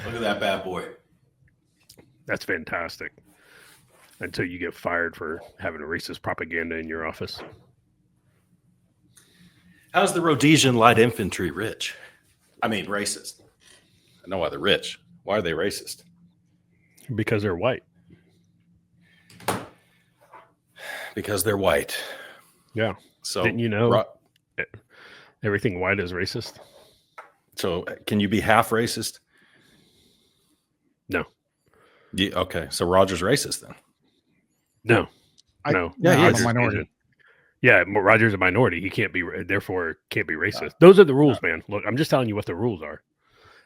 Look at that bad boy. That's fantastic. Until you get fired for having racist propaganda in your office. How's the Rhodesian light infantry rich? I mean, racist. I know why they're rich. Why are they racist? Because they're white. Because they're white. Yeah. So didn't you know everything white is racist? So can you be half racist? No. Yeah, okay. So Roger's racist then? No. No. Yeah, I'm a minority. Yeah, Roger's a minority. He can't be, therefore, can't be racist. Those are the rules, man. Look, I'm just telling you what the rules are.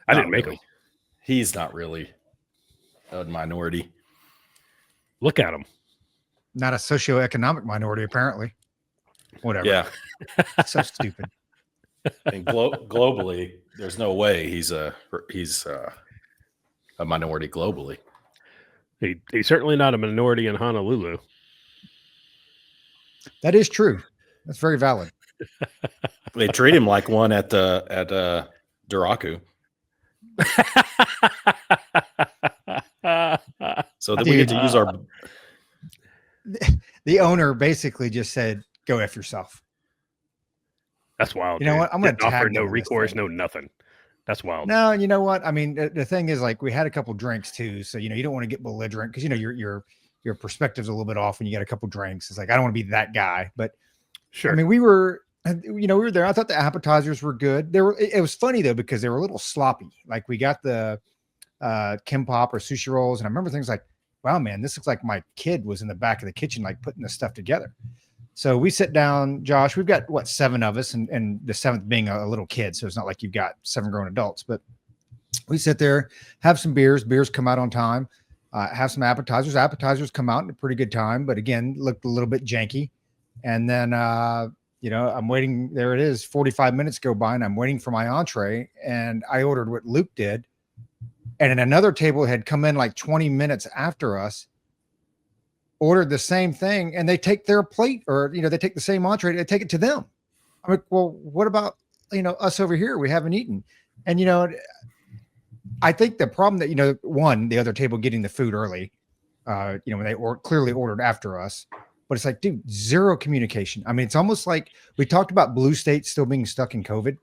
I didn't make them. He's not really a minority. Look at him. Not a socioeconomic minority, apparently. Whatever. Yeah. So stupid. And globally, there's no way he's a minority globally. He's certainly not a minority in Honolulu. That is true. That's very valid. They treat him like one at Duraku. So that we get to use our. The owner basically just said, "Go F yourself." That's wild. You know what? I'm going to offer no recourse, no nothing. That's wild. No, you know what? I mean, the thing is, like, we had a couple drinks too, so you don't want to get belligerent because your perspective's a little bit off when you get a couple drinks. It's like I don't want to be that guy, but sure. I mean, we were there. I thought the appetizers were good. It was funny though because they were a little sloppy. Like we got the kimbap or sushi rolls, and I remember things like, "Wow, man, this looks like my kid was in the back of the kitchen, like putting this stuff together." So we sit down, Josh. We've got 7 of us, and the 7th being a little kid. So it's not like you've got 7 grown adults, but we sit there, have some beers. Beers come out on time. Have some appetizers. Appetizers come out in a pretty good time, but again, looked a little bit janky. And then, I'm waiting. There it is. 45 minutes go by, and I'm waiting for my entree. And I ordered what Luke did. And then another table had come in like 20 minutes after us, ordered the same thing, and they take their plate, or they take the same entree, they take it to them. I'm like, well, what about us over here? We haven't eaten. And I think the problem that one, the other table getting the food early, when they clearly ordered after us, but it's like, dude, zero communication. I mean, it's almost like we talked about blue states still being stuck in COVID,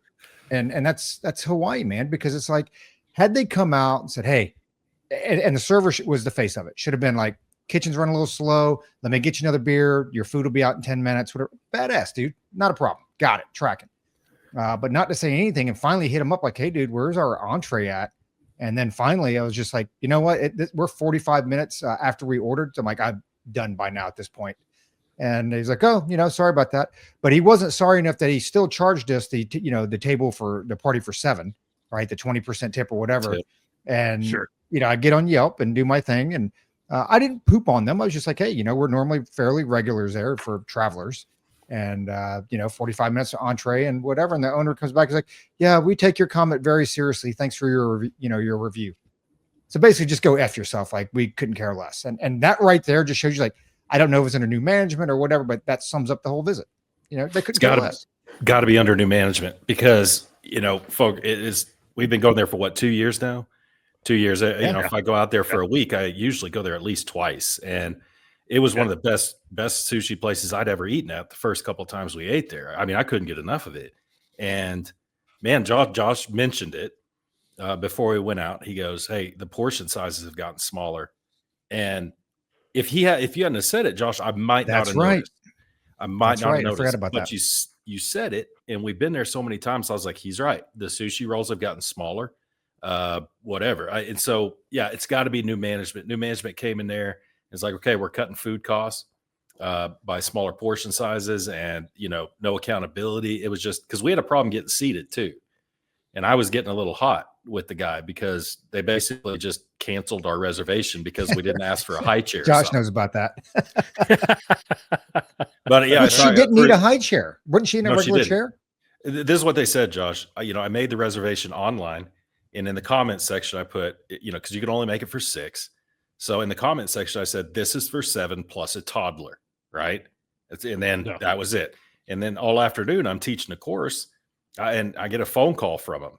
and that's Hawaii, man, because it's like, had they come out and said, hey, and the server was the face of it, should have been like, kitchen's running a little slow. Let me get you another beer. Your food will be out in 10 minutes. Whatever. Badass, dude. Not a problem. Got it. Tracking. But not to say anything, and finally hit him up like, hey, dude, where's our entree at? And then finally I was just like, you know what? We're 45 minutes after we ordered. So I'm like, I'm done by now at this point. And he's like, oh, sorry about that. But he wasn't sorry enough that he still charged us the table for the party for 7, right? The 20% tip or whatever. And, sure. I get on Yelp and do my thing. And I didn't poop on them. I was just like, hey, we're normally fairly regulars there for travelers. And, 45 minutes of entree and whatever. And the owner comes back and is like, yeah, we take your comment very seriously. Thanks for your review. So basically just go F yourself. Like we couldn't care less. And that right there just shows you, like, I don't know if it's under new management or whatever, but that sums up the whole visit. They couldn't care less. Got to be under new management because, folk, we've been going there for 2 years now. 2 years. If I go out there for a week, I usually go there at least twice. And it was one of the best sushi places I'd ever eaten at the first couple of times we ate there. I mean, I couldn't get enough of it. And man, Josh mentioned it before we went out. He goes, hey, the portion sizes have gotten smaller. And if you hadn't have said it, Josh, I might not have noticed. I might not have noticed. I forgot about but that. You said it, and we've been there so many times. I was like, he's right. The sushi rolls have gotten smaller. Whatever. And so, yeah, it's got to be new management. New management came in there. It's like, okay, we're cutting food costs by smaller portion sizes and, no accountability. It was just because we had a problem getting seated too. And I was getting a little hot with the guy because they basically just canceled our reservation because we didn't ask for a high chair. Josh knows about that. But yeah, she didn't need a high chair. Wasn't she in a regular chair? This is what they said, Josh. I made the reservation online. And in the comments section, I put, because you can only make it for 6. So in the comment section, I said, this is for 7 plus a toddler, right? And then that was it. And then all afternoon, I'm teaching a course, and I get a phone call from him.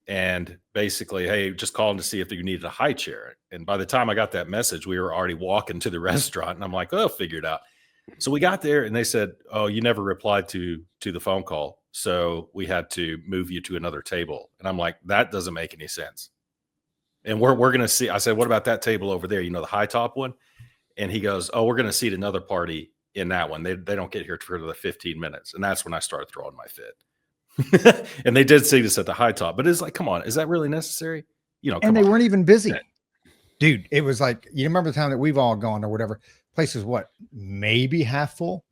and basically, hey, just calling to see if you needed a high chair. And by the time I got that message, we were already walking to the restaurant, and I'm like, oh, figure it out. So we got there, and they said, oh, you never replied to the phone call, so we had to move you to another table. And I'm like, that doesn't make any sense. And we're going to see. I said, what about that table over there? The high top one? And he goes, oh, we're going to seat another party in that one. They don't get here for the 15 minutes. And that's when I started throwing my fit. And they did seat us at the high top. But it's like, come on, is that really necessary? And they weren't even busy. Dude, it was like, you remember the time that we've all gone or whatever. Place is what? Maybe half full?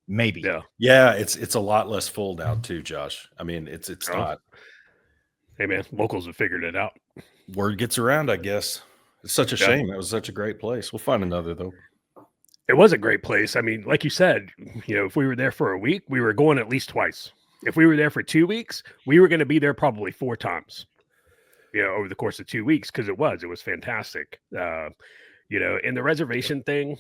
Maybe. Yeah, it's a lot less full now too, Josh. I mean, it's not. Hey, man, locals have figured it out. Word gets around, I guess. It's such a shame. That was such a great place. We'll find another, though. It was a great place. I mean, like you said, if we were there for a week, we were going at least twice. If we were there for 2 weeks, we were going to be there probably 4 times, over the course of 2 weeks, because it was fantastic. And the reservation thing,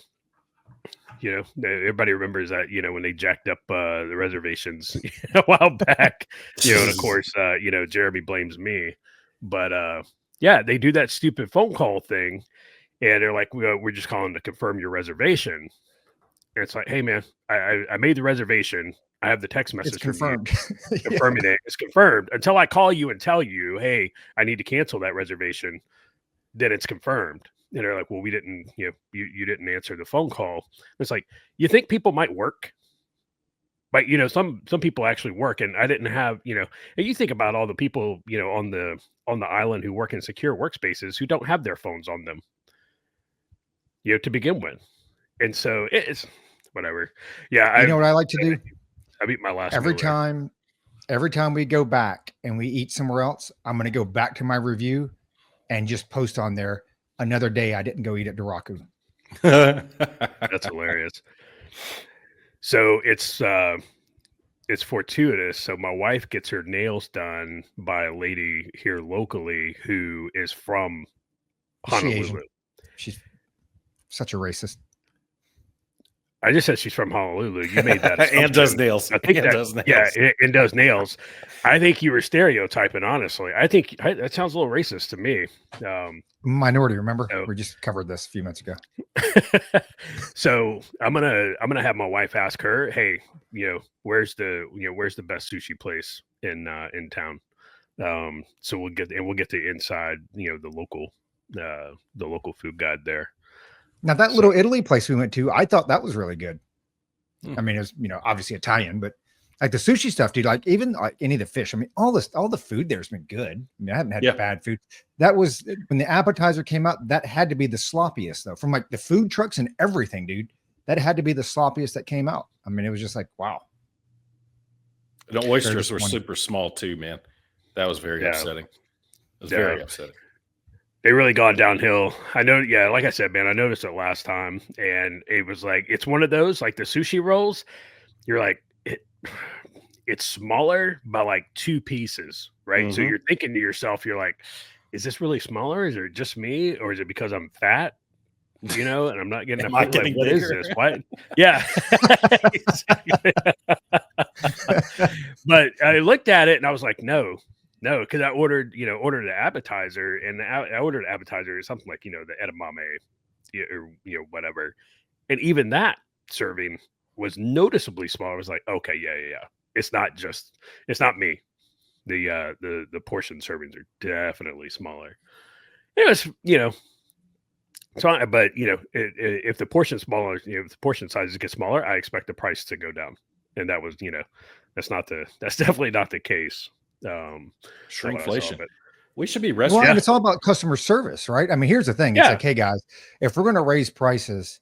everybody remembers that, when they jacked up the reservations a while back, and of course, Jeremy blames me, but they do that stupid phone call thing. And they're like, we're just calling to confirm your reservation. And it's like, hey, man, I made the reservation. I have the text message. It's confirmed. Confirming it. It's confirmed. Until I call you and tell you, hey, I need to cancel that reservation, then it's confirmed. And they're like, well, we didn't, you didn't answer the phone call. It's like, you think people might work? But, some people actually work. And I didn't have, and you think about all the people, on the island who work in secure workspaces who don't have their phones on them. To begin with. And so it's whatever. Yeah. You know what I like to do? I beat my last every time we go back and we eat somewhere else, I'm going to go back to my review and just post on there another day I didn't go eat at Duraku. That's hilarious. So it's fortuitous. So my wife gets her nails done by a lady here locally who is from Honolulu. She's such a racist. I just said she's from Honolulu. You made that and does nails. I think does nails. Yeah, and does nails. I think you were stereotyping. Honestly, I think that sounds a little racist to me. Minority, remember? We just covered this a few minutes ago. So I'm gonna have my wife ask her, hey, where's the best sushi place in town? So we'll get the inside, the local food guide there. Now that little Italy place we went to, I thought that was really good. I mean, it was, obviously Italian, but like the sushi stuff, dude, like even like any of the fish. I mean, all the food there's been good. I mean, I haven't had bad food. That was when the appetizer came out, that had to be the sloppiest though, from like the food trucks and everything, dude. That had to be the sloppiest that came out. I mean, it was just like, wow. The oysters were super small too, man. That was very upsetting. It was very upsetting. They really gone downhill. I know. Yeah. Like I said, man, I noticed it last time and it was like, it's one of those, like the sushi rolls. You're like, it's smaller by like 2 pieces. Right. Mm-hmm. So you're thinking to yourself, you're like, is this really smaller? Is it just me? Or is it because I'm fat? And I'm not getting enough. Like, what is this? What? Yeah. But I looked at it and I was like, no, because I ordered an appetizer, and I ordered an appetizer, something like, the edamame, or whatever. And even that serving was noticeably smaller. I was like, okay, yeah. It's not me. The portion servings are definitely smaller. It was, so, but if the portion smaller, if the portion sizes get smaller, I expect the price to go down. And that was, that's definitely not the case. Shrinkflation. We should be resting. Well, and it's all about customer service, right? I mean, here's the thing. It's like, hey guys, if we're going to raise prices,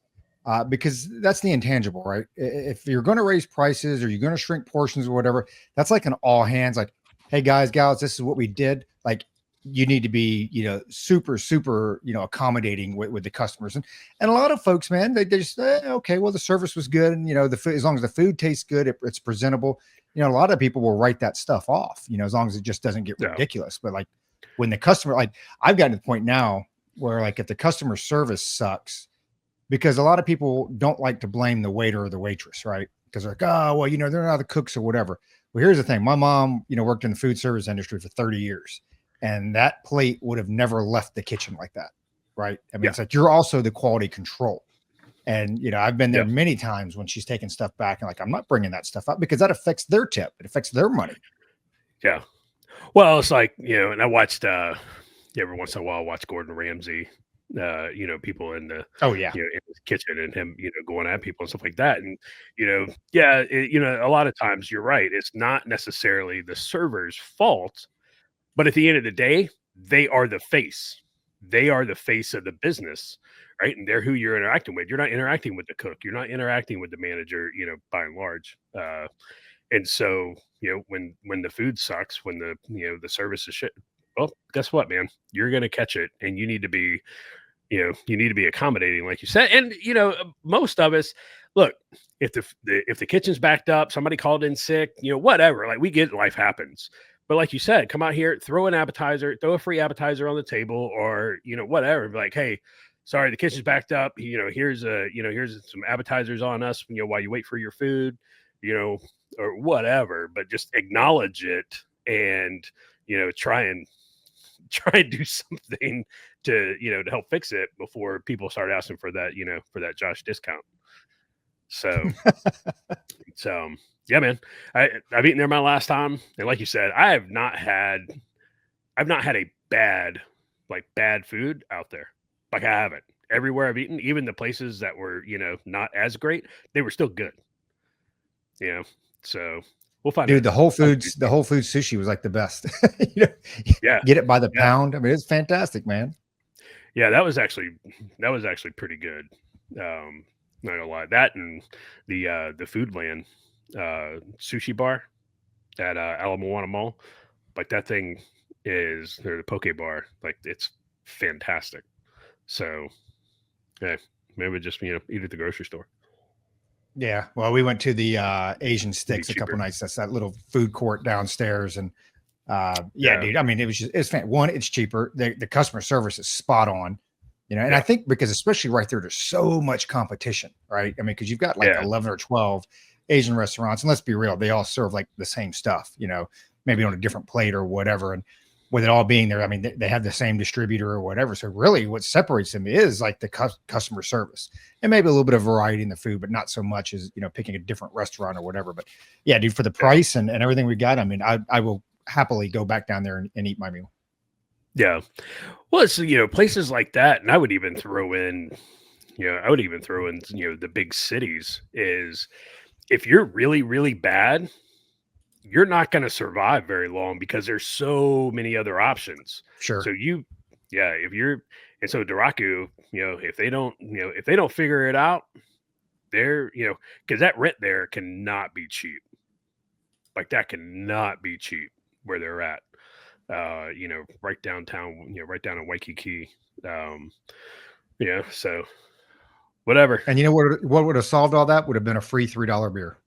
because that's the intangible, right? If you're going to raise prices or you're going to shrink portions or whatever, that's like an all hands, like, hey guys, gals, this is what we did. Like, you need to be, super, accommodating with the customers. And a lot of folks, man, they just, okay, well, the service was good. And, the food, as long as the food tastes good, it's presentable. A lot of people will write that stuff off, as long as it just doesn't get ridiculous. But like when the customer, like I've gotten to the point now where like if the customer service sucks, because a lot of people don't like to blame the waiter or the waitress, right? Because they're like, oh, well, they're not the cooks or whatever. Well, here's the thing. My mom, worked in the food service industry for 30 years. and that plate would have never left the kitchen like that. Right. I mean, it's like, you're also the quality control. And, you know, I've been there many times when she's taking stuff back and like, I'm not bringing that stuff up because that affects their tip. It affects their money. Yeah. Well, it's like, you know, and I watched, every once in a while, I watch Gordon Ramsay, you know, people in the, Oh yeah, you know, in his kitchen and him, you know, going at people and stuff like that. And, you know, you know, a lot of times you're right. It's not necessarily the server's fault, but at the end of the day, they are the face. They are the face of the business, right? And they're who you're interacting with. You're not interacting with the cook. You're not interacting with the manager, you know, by and large. And so, you know, when the food sucks, when the, you know, the service is shit, well, guess what, man? You're going to catch it, and you need to be, you know, you need to be accommodating, like you said. And, you know, most of us, look, if the kitchen's backed up, somebody called in sick, you know, whatever, like, we get, life happens. But like you said, come out here, throw an appetizer, throw a free appetizer on the table, or, you know, whatever. Be like, hey, sorry, the kitchen's backed up. You know, here's some appetizers on us, you know, while you wait for your food, you know, or whatever. But just acknowledge it, and, you know, try and do something to, you know, to help fix it before people start asking for that, you know, for that Josh discount. So it's yeah, man. I've eaten there my last time, and like you said, I've not had a bad food out there. Like, I haven't. Everywhere I've eaten, even the places that were, you know, not as great, they were still good. You know, so we'll find out. Dude, the Whole Foods sushi was like the best. You know, get it by the pound. I mean, it's fantastic, man. Yeah, that was actually pretty good. Not gonna lie. That and the Foodland sushi bar at Ala Moana Mall, like, that thing is, or the poke bar, like, it's fantastic. So yeah, maybe just, you know, eat at the grocery store. Yeah. Well, we went to the Asian Sticks a couple cheaper. nights. That's that little food court downstairs. And Yeah. dude, I mean, it's one, it's cheaper. The customer service is spot on, you know, and I think because especially right there, there's so much competition, right? I mean, because you've got like 11 or 12 Asian restaurants, and let's be real, they all serve like the same stuff, you know, maybe on a different plate or whatever. And with it all being there, I mean, they have the same distributor or whatever. So really what separates them is like the customer service, and maybe a little bit of variety in the food, but not so much as, you know, picking a different restaurant or whatever. But yeah, dude, for the price and everything we got, I mean, I will happily go back down there and eat my meal. Yeah. Well, it's, you know, places like that. And I would even throw in, you know, you know, the big cities. Is, if you're really, really bad, you're not going to survive very long because there's so many other options. Sure. So if you're, and so Daraku, you know, if they don't figure it out, they're, you know, because that rent there cannot be cheap. Like, that cannot be cheap where they're at. You know, right downtown, you know, right down in Waikiki. Yeah, so whatever. And you know what would have solved all that? Would have been a free $3 beer.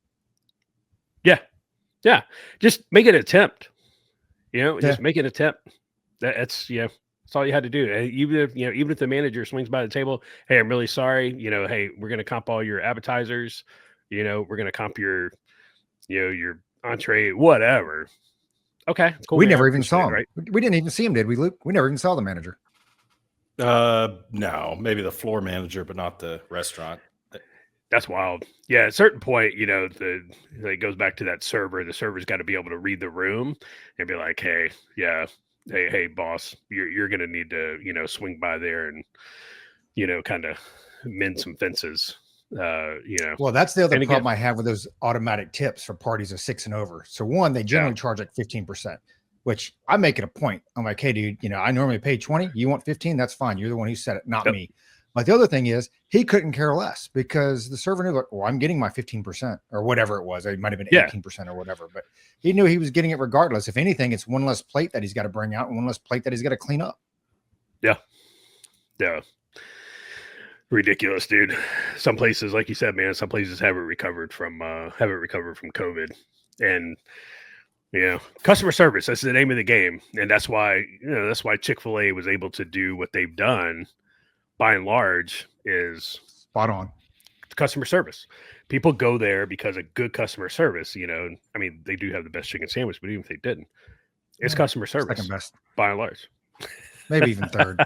Yeah. Just make an attempt. You know, just make an attempt. That's, you know, that's all you had to do. Even if the manager swings by the table, hey, I'm really sorry. You know, hey, we're gonna comp all your appetizers. You know, we're gonna comp your, you know, your entree, whatever. Okay, cool. We never even saw him. Right? We didn't even see him, did we, Luke? We never even saw the manager. No, maybe the floor manager, but not the restaurant. That's wild. Yeah, at a certain point, you know, it goes back to that server. The server's got to be able to read the room and be like, hey, hey, boss, you're gonna need to, you know, swing by there and, you know, kind of mend some fences. You know. Well, that's the other problem I have with those automatic tips for parties of 6 and over. So one, they generally charge like 15%, which I make it a point. I'm like, hey, dude, you know, I normally pay 20. You want 15? That's fine. You're the one who said it, not me. But the other thing is, he couldn't care less because the server knew, like, well, I'm getting my 15% or whatever it was. It might have been 18% or whatever, but he knew he was getting it regardless. If anything, it's one less plate that he's got to bring out and one less plate that he's got to clean up. Yeah. Ridiculous, dude. Some places, like you said, man, some places haven't recovered from COVID, and, you know, customer service, that's the name of the game. And that's why Chick-fil-A was able to do what they've done by and large, is spot on. Customer service. People go there because of good customer service. You know, I mean, they do have the best chicken sandwich, but even if they didn't, It's customer service. Second best, by and large. maybe even third.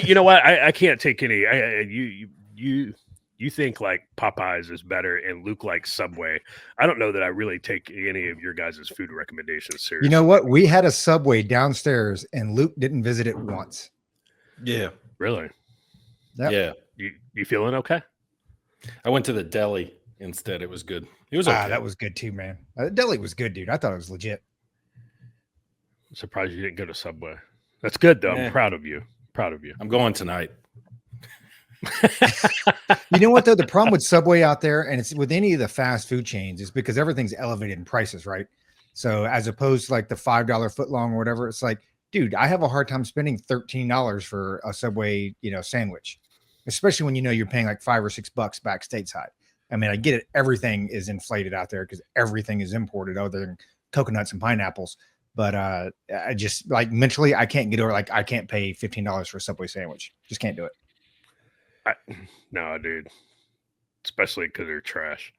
You know what? I can't take any. You think like Popeyes is better and Luke likes Subway. I don't know that I really take any of your guys' food recommendations seriously. You know what? We had a Subway downstairs and Luke didn't visit it once. Yeah. Really? Yep. Yeah. You feeling okay? I went to the deli instead. It was good. It was okay. That was good too, man. The deli was good, dude. I thought it was legit. I'm surprised you didn't go to Subway. That's good though. I'm proud of you. I'm going tonight. You know what though? The problem with Subway out there, and it's with any of the fast food chains, is because everything's elevated in prices, right? So as opposed to like the $5 footlong or whatever, it's like, dude, I have a hard time spending $13 for a Subway, sandwich, especially when you're paying like $5 or $6 back stateside. I mean, I get it. Everything is inflated out there because everything is imported other than coconuts and pineapples. But I just like mentally, I can't get over, like, I can't pay $15 for a Subway sandwich. Just can't do it. No, dude. Especially because they're trash.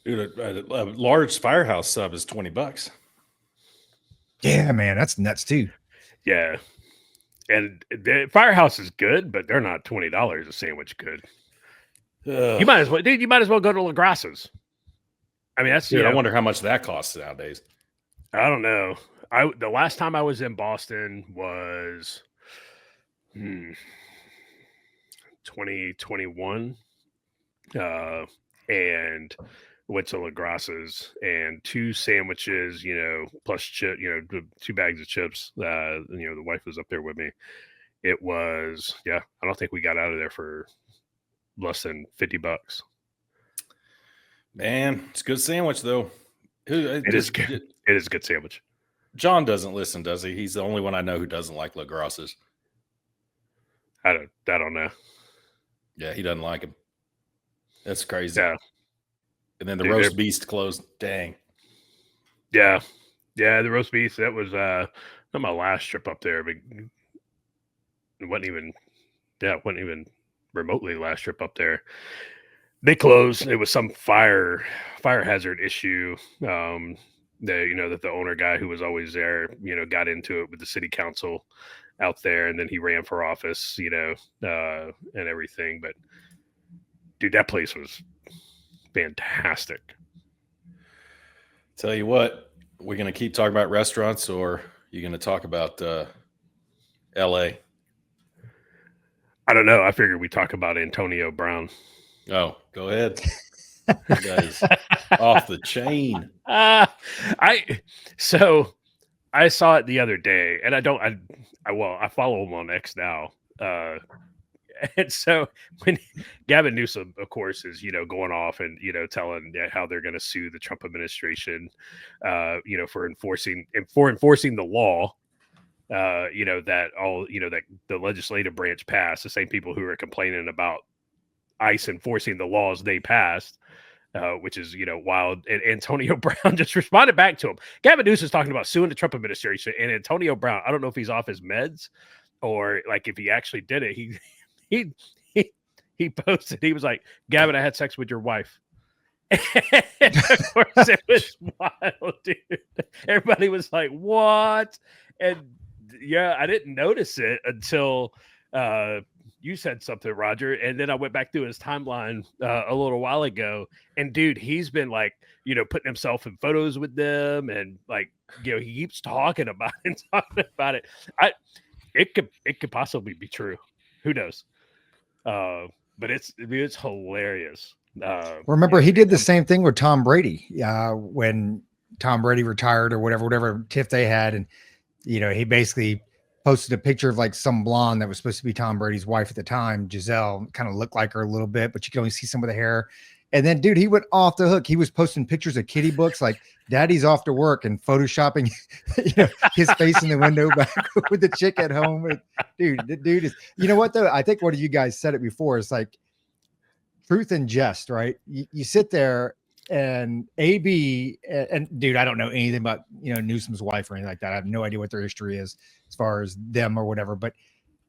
Dude, a large Firehouse sub is $20. Yeah, man, that's nuts too. Yeah. And the Firehouse is good, but they're not $20 a sandwich good. You might as well go to LaGrassa's. I mean, that's, dude, I wonder how much that costs nowadays. I don't know. The last time I was in Boston was 2021, and went to LaGrassa's and 2 sandwiches, plus chip, 2 bags of chips. The wife was up there with me. It was, I don't think we got out of there for less than $50. Man, it's a good sandwich though. It is good. It is a good sandwich. John doesn't listen, does he? He's the only one I know who doesn't like LaGrassa's. I don't know. Yeah, he doesn't like him. That's crazy. Yeah. And then the roast beast closed. Dang. Yeah. Yeah, the roast beast, that was not my last trip up there, but it wasn't even remotely the last trip up there. They closed. It was some fire hazard issue. That the owner guy who was always there, got into it with the city council out there, and then he ran for office, and everything. But dude, that place was fantastic. Tell you what, we're gonna keep talking about restaurants, or you're gonna talk about LA? I don't know. I figured we talk about Antonio Brown. Oh, go ahead. Guys, off the chain. I saw it the other day, and I follow him on X now. And so when Gavin Newsom, of course, is going off and telling how they're going to sue the Trump administration, for enforcing the law, that the legislative branch passed, the same people who are complaining about ICE enforcing the laws they passed, which is wild. And Antonio Brown just responded back to him. Gavin Newsom is talking about suing the Trump administration, and Antonio Brown, I don't know if he's off his meds or like if he actually did it. He posted, he was like, "Gavin, I had sex with your wife." And of course, it was wild, dude. Everybody was like, "What?" And yeah, I didn't notice it until you said something, Roger. And then I went back through his timeline a little while ago, and dude, he's been like, putting himself in photos with them, and like, he keeps talking about it. It could possibly be true. Who knows? But it's hilarious. Remember, he did the same thing with Tom Brady when Tom Brady retired or whatever tiff they had, and he basically posted a picture of like some blonde that was supposed to be Tom Brady's wife at the time, Giselle, kind of looked like her a little bit, but you could only see some of the hair. And then, dude, he went off the hook. He was posting pictures of kitty books, like "Daddy's off to work," and photoshopping, his face in the window back with the chick at home. Dude, the dude is. You know what though? I think one of you guys said it before. It's like truth and jest, right? You sit there and AB and dude, I don't know anything about Newsom's wife or anything like that. I have no idea what their history is as far as them or whatever. But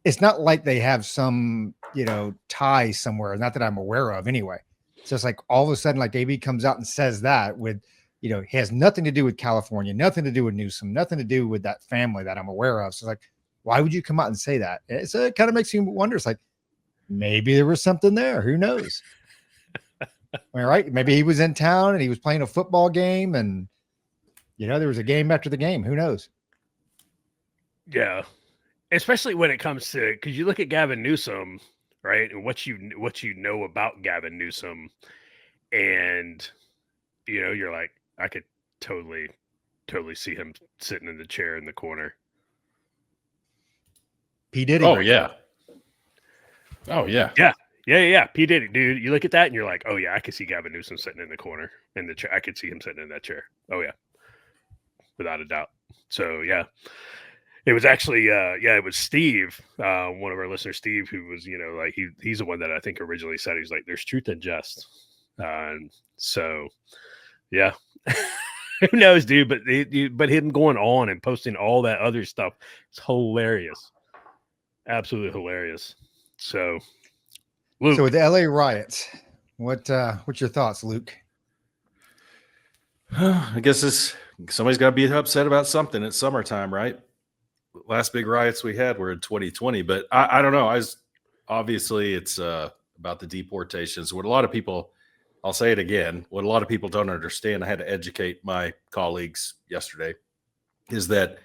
it's not like they have some tie somewhere. Not that I'm aware of, anyway. So it's like all of a sudden, like AB comes out and says that with he has nothing to do with California, nothing to do with Newsom, nothing to do with that family that I'm aware of. So it's like, why would you come out and say that? So it kind of makes me wonder. It's like, maybe there was something there. Who knows? All right. Maybe he was in town and he was playing a football game and, there was a game after the game. Who knows? Yeah. Especially when it comes to, because you look at Gavin Newsom, right? And what you know about Gavin Newsom, and you're like, I could totally see him sitting in the chair in the corner. P. Diddy. Oh yeah. Oh yeah. Yeah. P. Diddy, dude. You look at that and you're like, oh yeah, I could see Gavin Newsom sitting in the corner in the chair. I could see him sitting in that chair. Oh yeah, without a doubt. So yeah. It was actually, it was Steve, one of our listeners, Steve, who was, like he's the one that I think originally said, he's like, there's truth in jest. So, yeah, who knows, dude? But him going on and posting all that other stuff is hilarious, absolutely hilarious. So, Luke. So with the LA riots, what's your thoughts, Luke? I guess somebody's got to be upset about something. It's summertime, right? Last big riots we had were in 2020, but I don't know. Obviously it's about the deportations. What a lot of people, I'll say it again, what a lot of people don't understand, I had to educate my colleagues yesterday, is that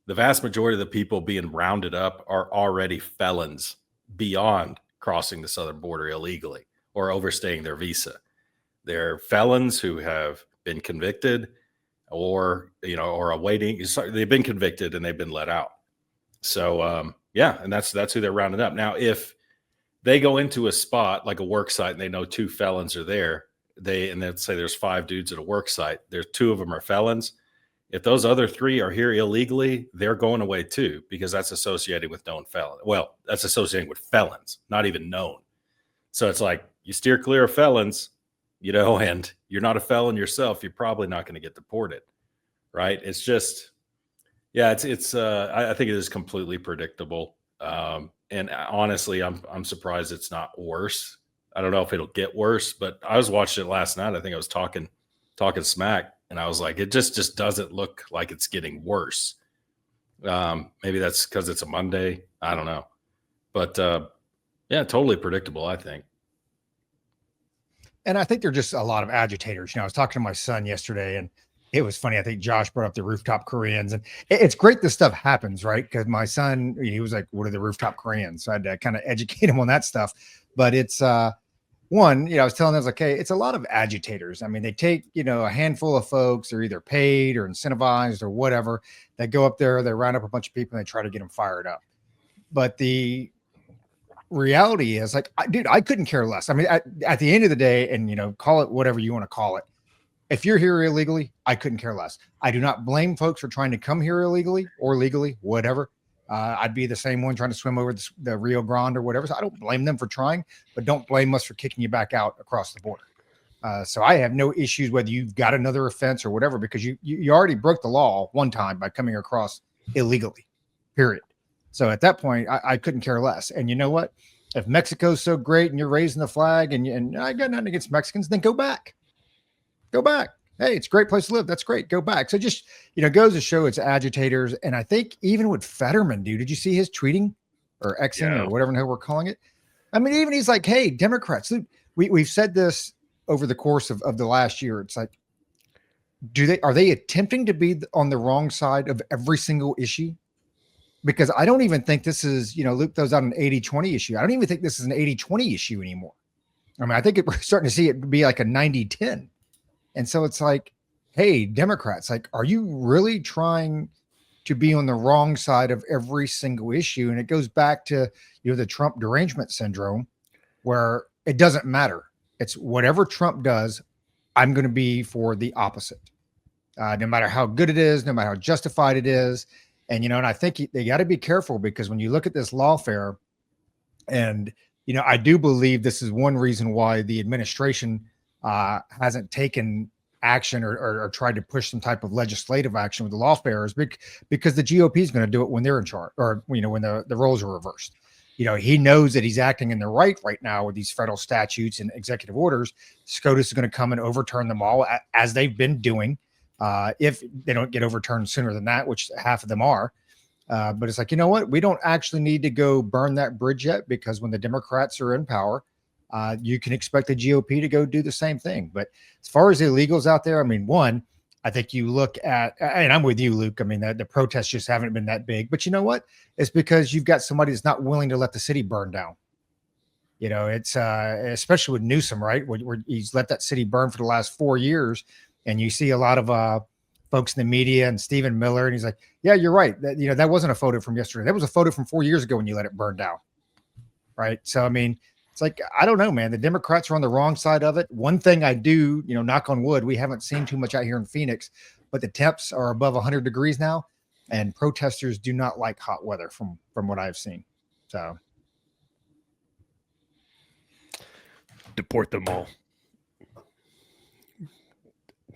the vast majority of the people being rounded up are already felons beyond crossing the southern border illegally or overstaying their visa. They're felons who have been convicted or awaiting. They've been convicted and they've been let out. So, and that's who they're rounding up. Now, if they go into a spot like a work site and they know 2 felons are there, and let's say there's 5 dudes at a work site, there's 2 of them are felons. If those other 3 are here illegally, they're going away too, because that's associated with known felons. Well, that's associated with felons, not even known. So it's like you steer clear of felons, and you're not a felon yourself, you're probably not going to get deported, right? It's just, I think it is completely predictable. And honestly, I'm surprised it's not worse. I don't know if it'll get worse, but I was watching it last night. I think I was talking smack, and I was like, it just doesn't look like it's getting worse. Maybe that's because it's a Monday. I don't know, but totally predictable, I think. And I think they're just a lot of agitators. I was talking to my son yesterday, and it was funny. I think Josh brought up the rooftop Koreans, and it's great this stuff happens, right? Because my son, he was like, what are the rooftop Koreans? So I had to kind of educate him on that stuff. But it's one, I was telling him, I was like, hey, it's a lot of agitators. I mean, they take, a handful of folks, they're either paid or incentivized or whatever, that go up there, they round up a bunch of people and they try to get them fired up. But the reality is, like, dude, I couldn't care less. I mean, at the end of the day, and call it whatever you want to call it, if you're here illegally, I couldn't care less. I do not blame folks for trying to come here illegally or legally, whatever. I'd be the same one trying to swim over the Rio Grande or whatever. So I don't blame them for trying, but don't blame us for kicking you back out across the border. So I have no issues whether you've got another offense or whatever, because you already broke the law one time by coming across illegally, period. So at that point, I couldn't care less. And you know what? If Mexico's so great and you're raising the flag and I got nothing against Mexicans, then go back. Go back. Hey, it's a great place to live. That's great. Go back. So just, goes to show it's agitators. And I think even with Fetterman, dude, did you see his tweeting or Xing or whatever the hell we're calling it? I mean, even he's like, hey, Democrats, we've said this over the course of the last year. It's like, are they attempting to be on the wrong side of every single issue? Because I don't even think this is, Luke throws out an 80-20 issue. I don't even think this is an 80-20 issue anymore. I mean, I think we're starting to see it be like a 90-10. And so it's like, hey, Democrats, like, are you really trying to be on the wrong side of every single issue? And it goes back to, the Trump derangement syndrome, where it doesn't matter. It's whatever Trump does, I'm going to be for the opposite, no matter how good it is, no matter how justified it is. And, and I think they got to be careful, because when you look at this lawfare, and, I do believe this is one reason why the administration hasn't taken action or tried to push some type of legislative action with the lawfare, is because the GOP is going to do it when they're in charge, or when the roles are reversed. he knows that he's acting in the right now with these federal statutes and executive orders. SCOTUS is going to come and overturn them all, as they've been doing. If they don't get overturned sooner than that, which half of them are. But it's like, you know what? We don't actually need to go burn that bridge yet, because when the Democrats are in power, you can expect the GOP to go do the same thing. But as far as illegals out there, I mean, one, I think you look at, and I'm with you, Luke. I mean, the protests just haven't been that big. But you know what? It's because you've got somebody that's not willing to let the city burn down. It's especially with Newsom, right? Where he's let that city burn for the last 4 years. And you see a lot of folks in the media and Stephen Miller, and he's like, yeah, you're right. That wasn't a photo from yesterday. That was a photo from 4 years ago when you let it burn down. Right. So, I mean, it's like, I don't know, man. The Democrats are on the wrong side of it. One thing I do, knock on wood, we haven't seen too much out here in Phoenix, but the temps are above 100 degrees now, and protesters do not like hot weather from what I've seen. So deport them all.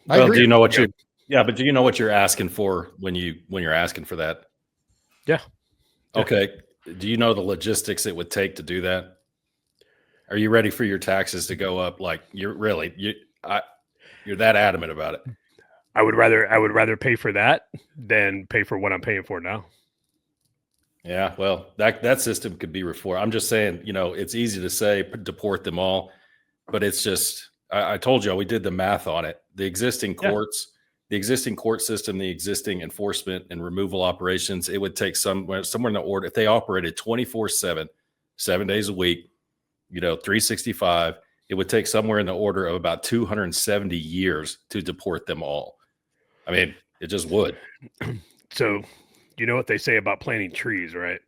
Well, do you know what but do you know what you're asking for when you're asking for that? Yeah. Okay. Do you know the logistics it would take to do that? Are you ready for your taxes to go up? Like, you're that adamant about it? I would rather pay for that than pay for what I'm paying for now. Yeah, well, that system could be reformed. I'm just saying, it's easy to say deport them all, but it's just, I told you, we did the math on it. The existing courts, the existing court system, the existing enforcement and removal operations, it would take somewhere in the order, if they operated 24/7, 7 days a week, 365, it would take somewhere in the order of about 270 years to deport them all. I mean, it just would. So, you know what they say about planting trees, right?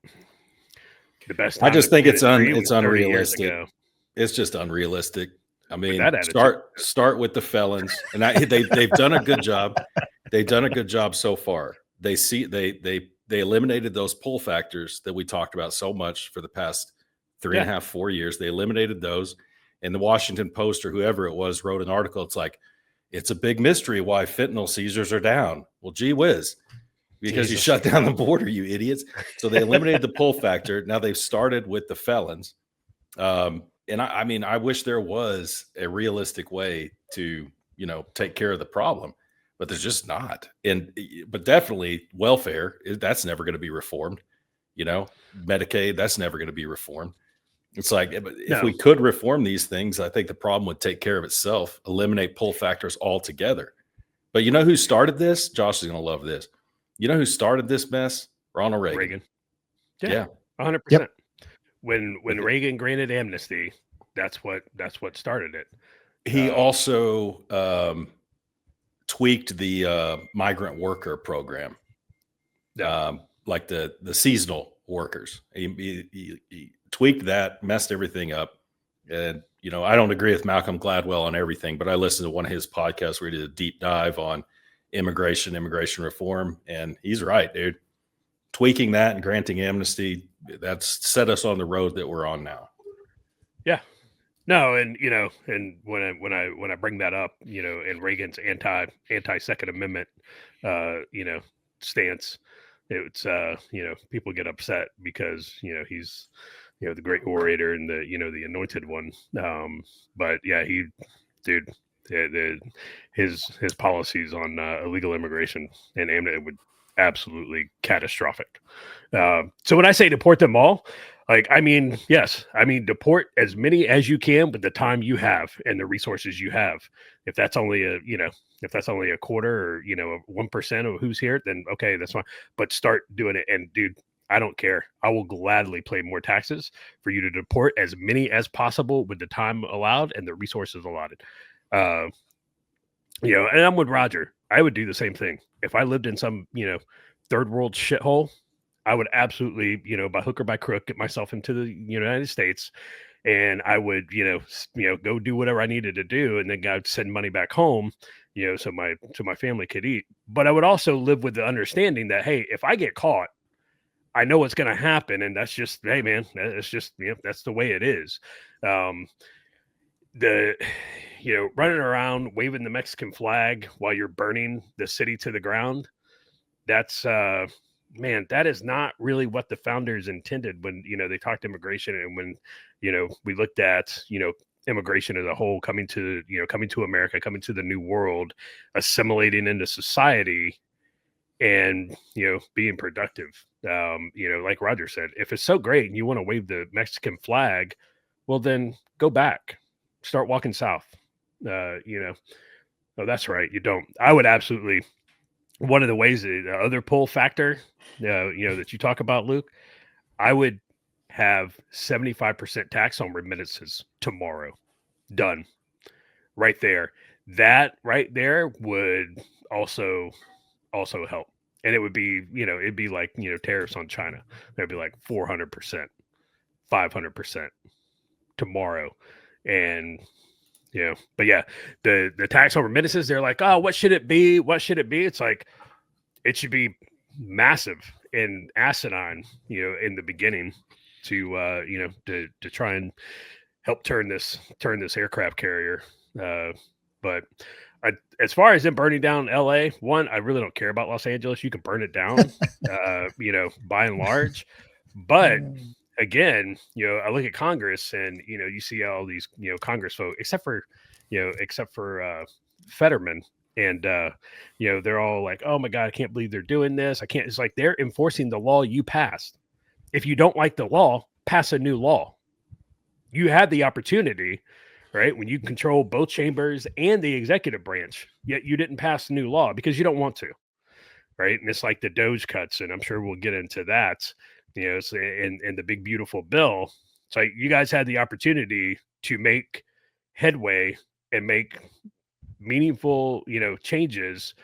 The best. I just think it's unrealistic. It's just unrealistic. I mean, start with the felons, and they've done a good job. They've done a good job so far. They eliminated those pull factors that we talked about so much for the past 3.5, 4 years. They eliminated those, and the Washington Post or whoever it was wrote an article. It's like, it's a big mystery why fentanyl seizures are down. Well, gee whiz, because you shut down the border, you idiots. So they eliminated the pull factor. Now they've started with the felons. And I mean, I wish there was a realistic way to, take care of the problem, but there's just not. But definitely welfare, that's never going to be reformed. Medicaid, that's never going to be reformed. It's like, if we could reform these things, I think the problem would take care of itself, eliminate pull factors altogether. But you know who started this? Josh is going to love this. You know who started this mess? Ronald Reagan. Yeah. 100%. Yep. When Reagan granted amnesty, that's what started it. He also tweaked the migrant worker program, like the seasonal workers. He tweaked that, messed everything up. And, I don't agree with Malcolm Gladwell on everything, but I listened to one of his podcasts where he did a deep dive on immigration reform. And he's right, dude. Tweaking that and granting amnesty, that's set us on the road that we're on now. Yeah. No, and and when I bring that up, and Reagan's anti Second Amendment stance, it's people get upset because he's the great orator and the anointed one. But yeah, his policies on illegal immigration and amnesty would absolutely catastrophic. So when I say deport them all, yes, deport as many as you can with the time you have and the resources you have. If that's only a quarter or 1% of who's here, then okay, that's fine. But start doing it. And dude, I don't care. I will gladly pay more taxes for you to deport as many as possible with the time allowed and the resources allotted. And I'm with Roger. I would do the same thing. If I lived in some, third world shithole, I would absolutely, by hook or by crook, get myself into the United States, and I would, go do whatever I needed to do, and then I'd send money back home, so my family could eat. But I would also live with the understanding that, hey, if I get caught, I know what's going to happen, and that's just, hey, man, that's just, that's the way it is. Running around waving the Mexican flag while you're burning the city to the ground, that's man, that is not really what the founders intended when, they talked immigration, and when, we looked at, immigration as a whole coming to America, coming to the new world, assimilating into society, and being productive. Like Roger said, if it's so great and you want to wave the Mexican flag, well, then go back, start walking south. Oh, that's right, you don't. I would absolutely. One of the ways, the other pull factor, that you talk about, Luke, I would have 75% tax on remittances tomorrow. Done. Right there. That right there would also help. And it would be, it'd be like, tariffs on China. There'd be like 400%, 500% tomorrow. And, but yeah, the tax on remittances, they're like, oh, what should it be? What should it be? It's like, it should be massive and asinine, in the beginning to try and help turn this aircraft carrier. But as far as them burning down LA, one, I really don't care about Los Angeles. You can burn it down, by and large. But again, I look at Congress, and you see all these Congress folks, except for Fetterman, and they're all like, oh my God, I can't believe they're doing this. I can't. It's like they're enforcing the law you passed. If you don't like the law, pass a new law. You had the opportunity, right, when you control both chambers and the executive branch, yet you didn't pass a new law because you don't want to, right? And it's like the Doge cuts, and I'm sure we'll get into that, and the big beautiful bill. So you guys had the opportunity to make headway and make meaningful, changes,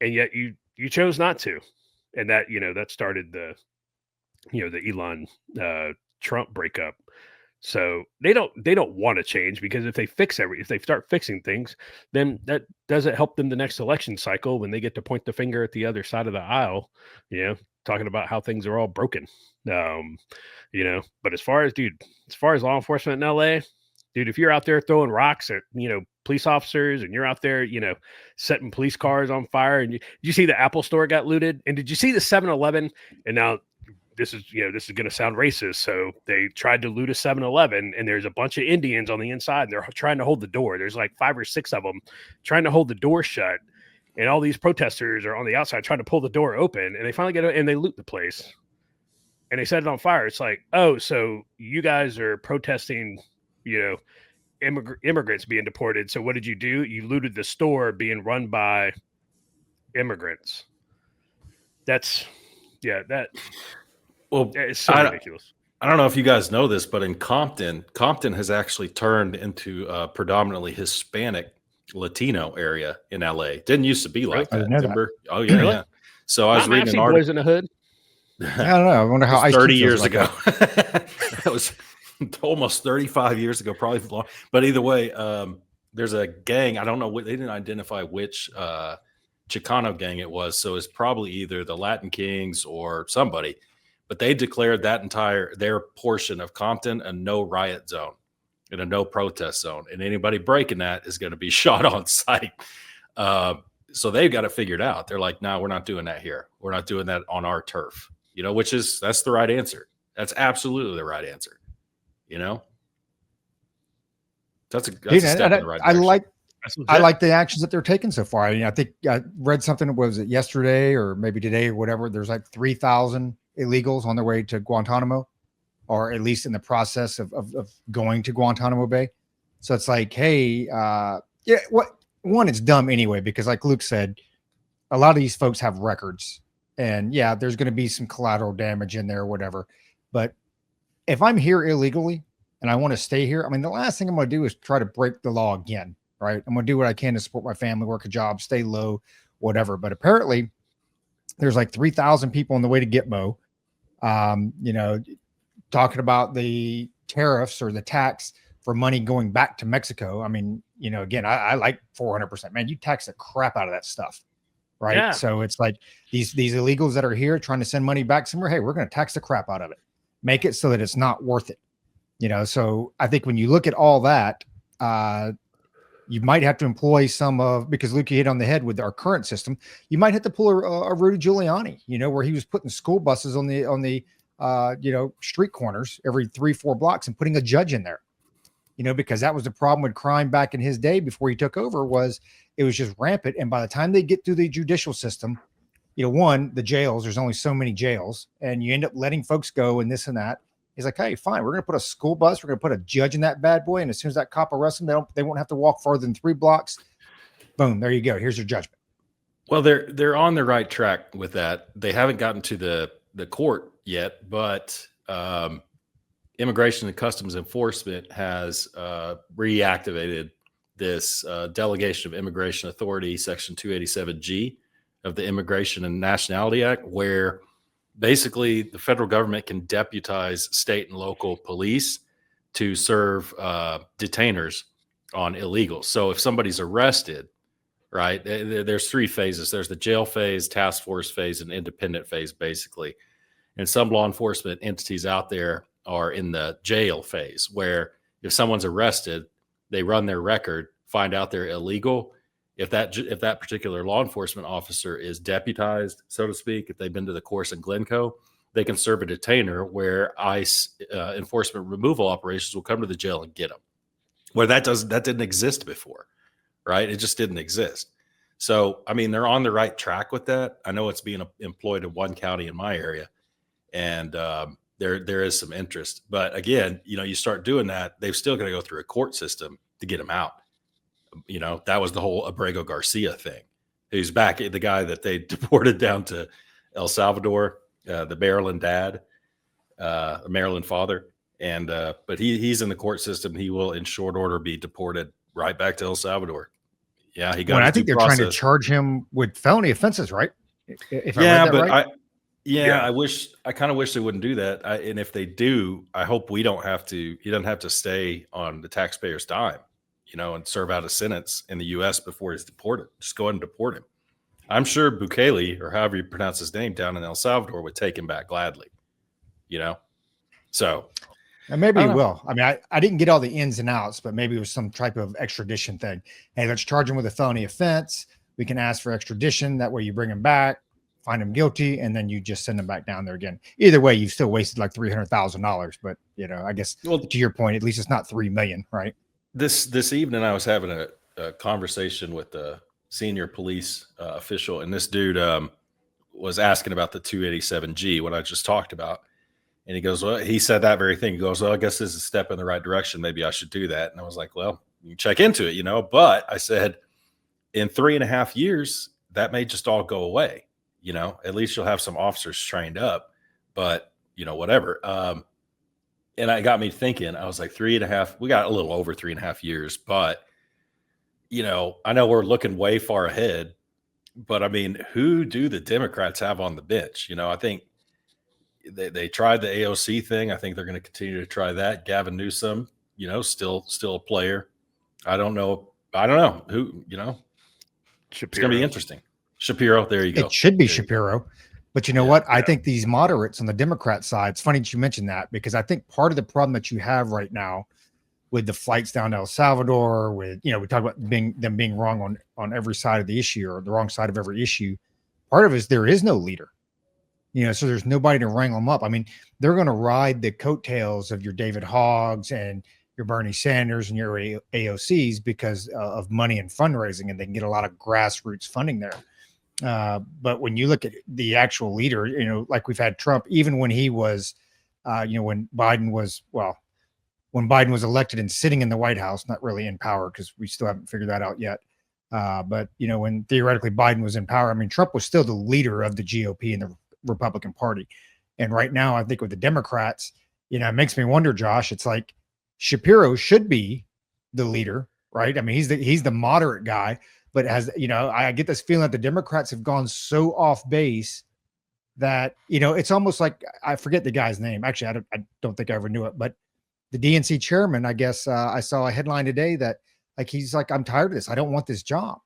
and yet you chose not to, and that that started the the Elon Trump breakup. So they don't want to change, because if they start fixing things, then that doesn't help them the next election cycle when they get to point the finger at the other side of the aisle, talking about how things are all broken. But as far as law enforcement in LA, dude, if you're out there throwing rocks at, police officers, and you're out there, setting police cars on fire, and did you see the Apple store got looted? And did you see the 7-Eleven? And now this is going to sound racist. So they tried to loot a 7-Eleven, and there's a bunch of Indians on the inside, and they're trying to hold the door. There's like 5 or 6 of them trying to hold the door shut. And all these protesters are on the outside trying to pull the door open, and they finally get it, and they loot the place, and they set it on fire. It's like, oh, so you guys are protesting, immigrants being deported. So what did you do? You looted the store being run by immigrants. Well, it's so ridiculous. I don't know if you guys know this, but in Compton has actually turned into a predominantly Hispanic Latino area in LA. Didn't used to be like that. Remember? Oh yeah, really? Yeah. So I was reading an article. Boys in the Hood. I don't know. I wonder how 30 years ago. That was almost 35 years ago, probably long. But either way, there's a gang. I don't know what, they didn't identify which Chicano gang it was. So it's probably either the Latin Kings or somebody. But they declared their portion of Compton a no riot zone and a no protest zone. And anybody breaking that is going to be shot on sight. So they've got it figured out. They're like, no, we're not doing that here. We're not doing that on our turf, that's the right answer. That's absolutely the right answer. That's a step in the right direction. I like the actions that they're taking so far. I think I read something, was it yesterday or maybe today or whatever? There's like 3,000 illegals on their way to Guantanamo, or at least in the process of going to Guantanamo Bay. So it's like, hey, it's dumb anyway, because like Luke said, a lot of these folks have records, and yeah, there's going to be some collateral damage in there or whatever. But if I'm here illegally and I want to stay here, I mean, the last thing I'm going to do is try to break the law again, right? I'm going to do what I can to support my family, work a job, stay low, whatever. But apparently there's like 3,000 people on the way to Gitmo, talking about the tariffs or the tax for money going back to Mexico. I mean, again, I like 400%, man. You tax the crap out of that stuff. Right. Yeah. So it's like these illegals that are here trying to send money back somewhere. Hey, we're going to tax the crap out of it, make it so that it's not worth it. So I think when you look at all that, You might have to employ some of, because Luke hit on the head with our current system, you might have to pull a Rudy Giuliani, where he was putting school buses on the street corners every 3-4 blocks and putting a judge in there, because that was the problem with crime back in his day before he took over, was it was just rampant. And by the time they get through the judicial system, one, the jails, there's only so many jails, and you end up letting folks go and this and that. He's like, hey, fine, we're going to put a school bus. We're going to put a judge in that bad boy. And as soon as that cop arrests them, they won't have to walk farther than 3 blocks. Boom, there you go. Here's your judgment. Well, they're on the right track with that. They haven't gotten to the court yet, but Immigration and Customs Enforcement has reactivated this Delegation of Immigration Authority, Section 287G of the Immigration and Nationality Act, where basically the federal government can deputize state and local police to serve detainers on illegals. So if somebody's arrested, right, there's 3 phases. There's the jail phase, task force phase, and independent phase, basically. And some law enforcement entities out there are in the jail phase, where if someone's arrested, they run their record, find out they're illegal. If that particular law enforcement officer is deputized, so to speak, if they've been to the course in Glencoe, they can serve a detainer where ICE enforcement removal operations will come to the jail and get them. Where that didn't exist before, right? It just didn't exist. So, I mean, they're on the right track with that. I know it's being employed in one county in my area, and there is some interest. But again, you start doing that, they've still got to go through a court system to get them out. That was the whole Abrego Garcia thing. He's back, the guy that they deported down to El Salvador, the Maryland dad, Maryland father. And, but he's in the court system. He will in short order be deported right back to El Salvador. Yeah. He got, I think they're trying to charge him with felony offenses, right? If I read that right? I kind of wish they wouldn't do that. And if they do, I hope he doesn't have to stay on the taxpayer's dime, and serve out a sentence in the U.S. before he's deported. Just go ahead and deport him. I'm sure Bukele, or however you pronounce his name, down in El Salvador would take him back gladly, So. And maybe he will. I mean, I didn't get all the ins and outs, but maybe it was some type of extradition thing. Hey, let's charge him with a felony offense. We can ask for extradition. That way you bring him back, find him guilty, and then you just send him back down there again. Either way, you've still wasted like $300,000. But, I guess to your point, at least it's not $3 million, right? This evening, I was having a conversation with the senior police official, and this dude was asking about the 287G, what I just talked about. And he goes, well, he said that very thing. He goes, well, I guess this is a step in the right direction. Maybe I should do that. And I was like, well, you check into it, But I said, in 3.5 years, that may just all go away. At least you'll have some officers trained up. But, whatever. And it got me thinking. I was like, 3.5. We got a little over 3.5 years. But, I know we're looking way far ahead. But, I mean, who do the Democrats have on the bench? I think they tried the AOC thing. I think they're going to continue to try that. Gavin Newsom, still a player. I don't know who, Shapiro. It's going to be interesting. Shapiro, there you go. It should be Shapiro. But you know what? I think these moderates on the Democrat side, it's funny that you mentioned that, because I think part of the problem that you have right now with the flights down to El Salvador, with, we talk about them being wrong on every side of the issue, or the wrong side of every issue. Part of it is there is no leader. So there's nobody to wrangle them up. I mean, they're going to ride the coattails of your David Hoggs and your Bernie Sanders and your AOCs because of money and fundraising, and they can get a lot of grassroots funding there. But when you look at the actual leader, like we've had Trump, even when he was, when Biden was elected and sitting in the White House, not really in power because we still haven't figured that out yet. But, when theoretically Biden was in power, I mean, Trump was still the leader of the GOP and the Republican Party. And right now, I think with the Democrats, it makes me wonder, Josh, it's like Shapiro should be the leader, right? I mean, he's the moderate guy, but I get this feeling that the Democrats have gone so off base that, it's almost like, I forget the guy's name. Actually, I don't think I ever knew it, but the DNC chairman, I guess, I saw a headline today that he's like, I'm tired of this. I don't want this job.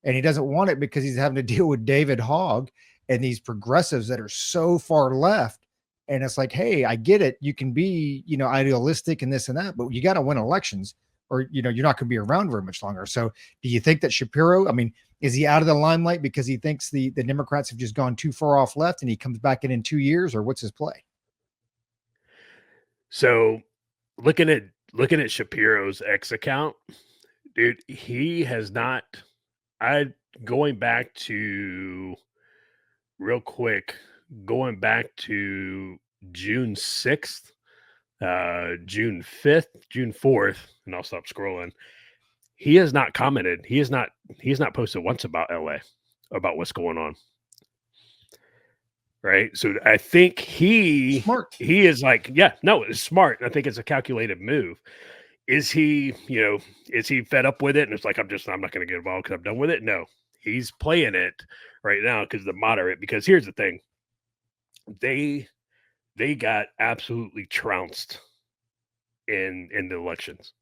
And he doesn't want it because he's having to deal with David Hogg and these progressives that are so far left. And it's like, hey, I get it. You can be, idealistic and this and that, but you got to win elections, or you're not going to be around very much longer. So do you think that Shapiro, I mean, is he out of the limelight because he thinks the Democrats have just gone too far off left and he comes back in 2 years, or what's his play? So looking at Shapiro's X account, dude, he has not. Going back to real quick, going back to June 6th, June 5th, June 4th, and I'll stop scrolling. He has not commented. He has not posted once about LA, about what's going on. Right. So I think he is like, yeah, no, it's smart. I think it's a calculated move. Is he fed up with it? And it's like, I'm not going to get involved because I'm done with it. No, he's playing it right now because the moderate, because here's the thing. They got absolutely trounced in the elections.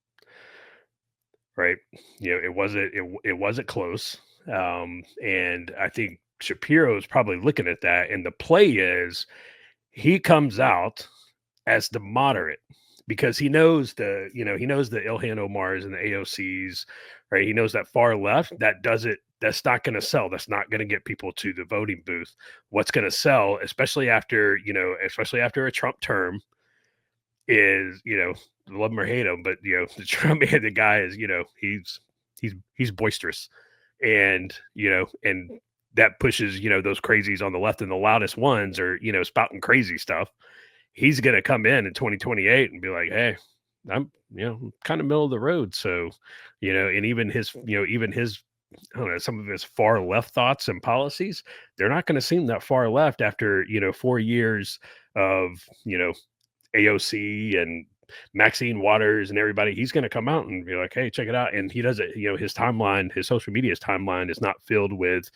Right. It wasn't close. And I think Shapiro is probably looking at that. And the play is he comes out as the moderate because he knows the Ilhan Omars and the AOCs, right? He knows that far left that's not going to sell. That's not going to get people to the voting booth. What's going to sell, especially after a Trump term, is, love him or hate him, but the Trump man, the guy is, he's boisterous, and and that pushes those crazies on the left, and the loudest ones are spouting crazy stuff. He's going to come in 2028 and be like, hey, I'm kind of middle of the road. So and even his I don't know, some of his far left thoughts and policies, they're not going to seem that far left after 4 years of AOC and Maxine Waters and everybody. He's going to come out and be like, hey, check it out. And he does it, his timeline, his social media's timeline is not filled with,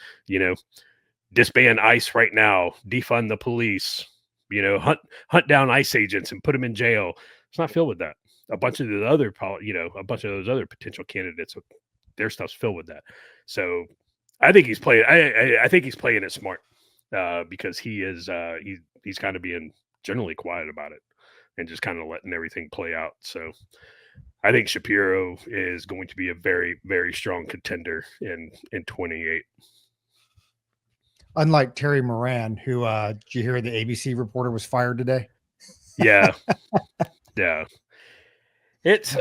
disband ICE right now, defund the police, hunt down ICE agents and put them in jail. It's not filled with that. A bunch of the other, a bunch of those other potential candidates, their stuff's filled with that. So I think he's playing. I think he's playing it smart because he's kind of being generally quiet about it and just kind of letting everything play out. So I think Shapiro is going to be a very, very strong contender in 28. Unlike Terry Moran, who did you hear the ABC reporter was fired today? Yeah. Yeah. It's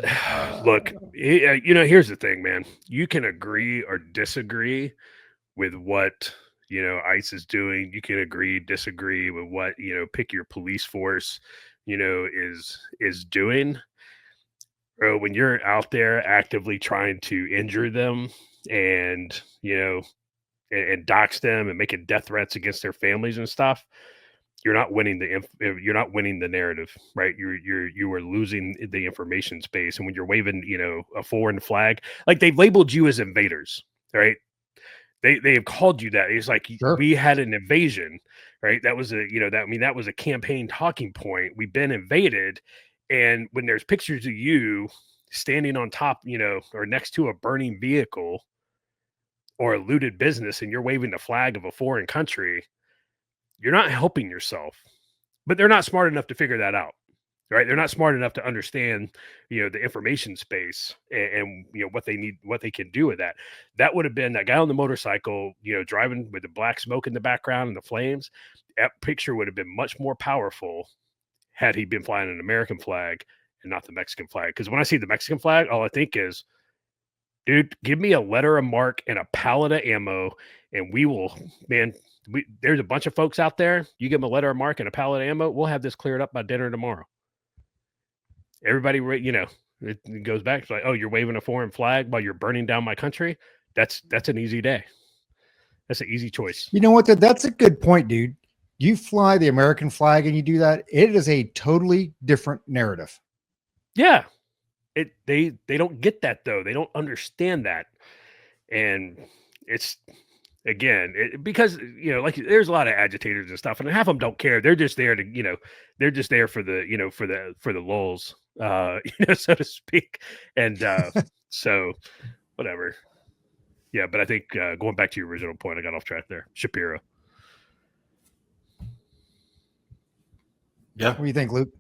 look, here's the thing, man. You can agree or disagree with what ICE is doing. You can agree, disagree with what pick your police force is doing. Or when you're out there actively trying to injure them and and dox them and making death threats against their families and stuff, you're not winning the narrative, right? You are losing the information space. And when you're waving a foreign flag, like they've labeled you as invaders, right? They have called you that. It's like, sure, we had an invasion, right? That was that was a campaign talking point. We've been invaded. And when there's pictures of you standing on top, or next to a burning vehicle or a looted business, and you're waving the flag of a foreign country, you're not helping yourself. But they're not smart enough to figure that out, right? They're not smart enough to understand, the information space and what they need, what they can do with that. That would have been that guy on the motorcycle, driving with the black smoke in the background and the flames. That picture would have been much more powerful had he been flying an American flag and not the Mexican flag. Because when I see the Mexican flag, all I think is, dude, give me a letter of marque and a pallet of ammo, and we will, man. There's a bunch of folks out there. You give them a letter of marque and a pallet of ammo, we'll have this cleared up by dinner tomorrow. Everybody, it goes back. It's like, oh, you're waving a foreign flag while you're burning down my country. That's an easy day. That's an easy choice. You know what? That's a good point, dude. You fly the American flag and you do that, it is a totally different narrative. Yeah. They don't get that though. They don't understand that. And it's, again, because like there's a lot of agitators and stuff, and half of them don't care. They're just there to they're just there for the for the lulz, so to speak. And so whatever. Yeah, but I think going back to your original point, I got off track there. Shapiro. Yeah. What do you think, Luke?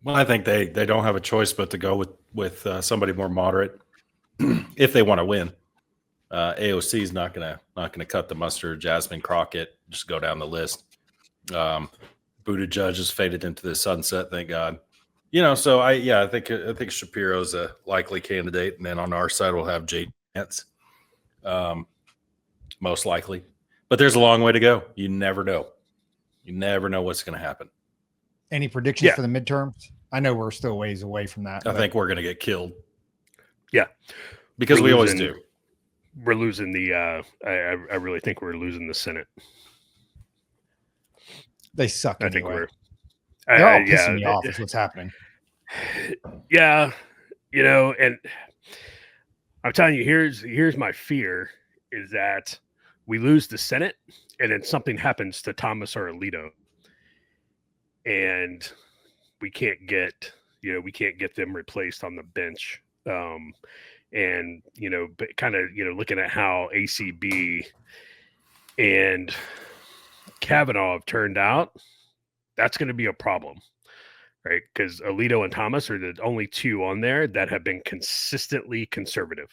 Well, I think they don't have a choice but to go with somebody more moderate if they want to win. AOC is not gonna cut the mustard. Jasmine Crockett, just go down the list. Buttigieg has faded into the sunset, thank God. So I think Shapiro's a likely candidate, and then on our side we'll have Jay Vance, most likely. But there's a long way to go. You never know. You never know what's going to happen. Any predictions for the midterms? I know we're still ways away from that. I think we're going to get killed. Yeah, because we always do. We're losing the. I really think we're losing the Senate. They suck. I think we're. They're all pissing me off. Is what's happening. Yeah, and I'm telling you, here's my fear is that we lose the Senate, and then something happens to Thomas or Alito, and we can't get them replaced on the bench. And but kind of looking at how ACB and Kavanaugh have turned out, that's going to be a problem, right? Because Alito and Thomas are the only two on there that have been consistently conservative.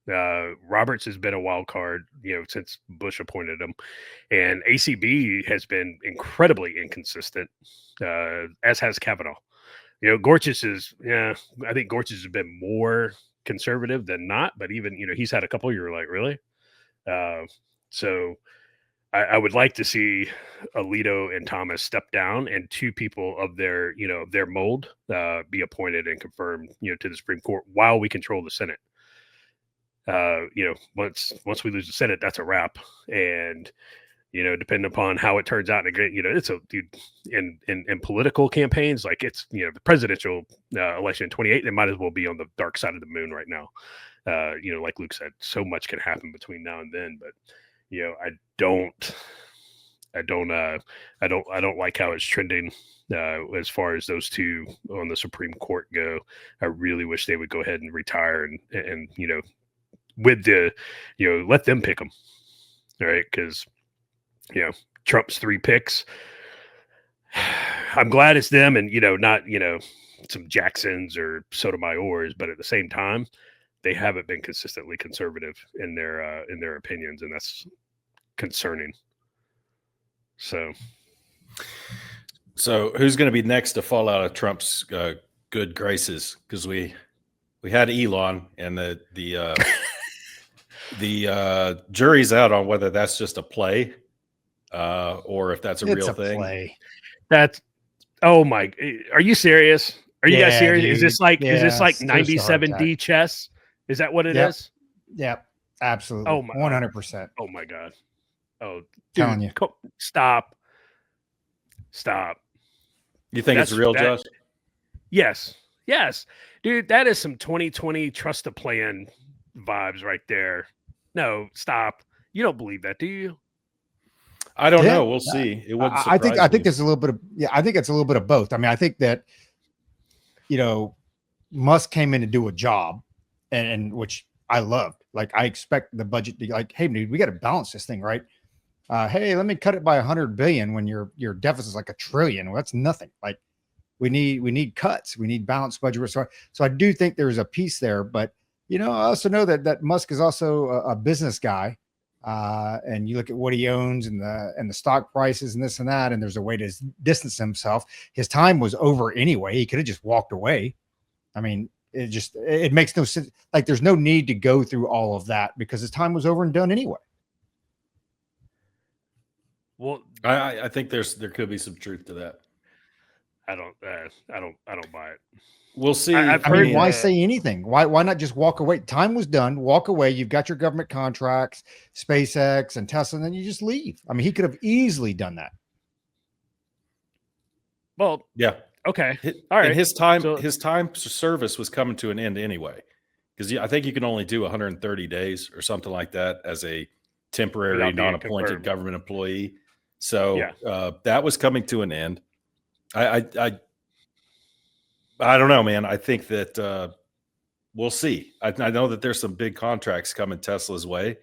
Roberts has been a wild card, since Bush appointed him, and ACB has been incredibly inconsistent, as has Kavanaugh. Gorsuch is, I think Gorsuch has been more conservative than not, but even he's had a couple you're like, really? So I would like to see Alito and Thomas step down and two people of their mold be appointed and confirmed to the Supreme Court while we control the Senate. Once we lose the Senate, that's a wrap. And depending upon how it turns out, it's in political campaigns, like it's the presidential election in 2028, they might as well be on the dark side of the moon right now. Like Luke said, so much can happen between now and then, but I don't like how it's trending as far as those two on the Supreme Court go. I really wish they would go ahead and retire and with the let them pick them, all right? Because Trump's 3 picks. I'm glad it's them, and not some Jacksons or Sotomayors, but at the same time, they haven't been consistently conservative in their opinions, and that's concerning. So who's going to be next to fall out of Trump's good graces? Because we had Elon, and the jury's out on whether that's just a play. Or if that's a real thing. Play. That's oh my! Are you serious? Are you guys serious? Dude. Is this like 97D chess? Is that what it is? Yep, absolutely. Oh my, 100%. Oh my god! Oh, dude, telling you, stop. You think it's real, Josh? Yes, dude. That is some 2020 trust the plan vibes right there. No, stop. You don't believe that, do you? I don't know. We'll see. It wouldn't I think there's a little bit of I think it's a little bit of both. I mean, I think that Musk came in to do a job, and which I loved. Like, I expect the budget to like, hey, dude, we got to balance this thing, right? Hey, let me cut it by 100 billion when your deficit is like $1 trillion. Well, that's nothing. Like, we need cuts. We need balanced budget. So I do think there's a piece there, but I also know that Musk is also a business guy. And you look at what he owns and the stock prices and this and that, and there's a way to distance himself. His time was over anyway. He could have just walked away. I mean, it makes no sense. Like, there's no need to go through all of that because his time was over and done anyway. Well, I think there could be some truth to that. I don't buy it. We'll see. I mean, why say anything? Why not just walk away? Time was done. Walk away. You've got your government contracts, SpaceX and Tesla, and then you just leave. I mean, he could have easily done that. Well, yeah. Okay. All right. And his time service was coming to an end anyway, because I think you can only do 130 days or something like that as a temporary non-appointed government employee. So that was coming to an end. I don't know, man. I think that we'll see. I know that there's some big contracts coming Tesla's way.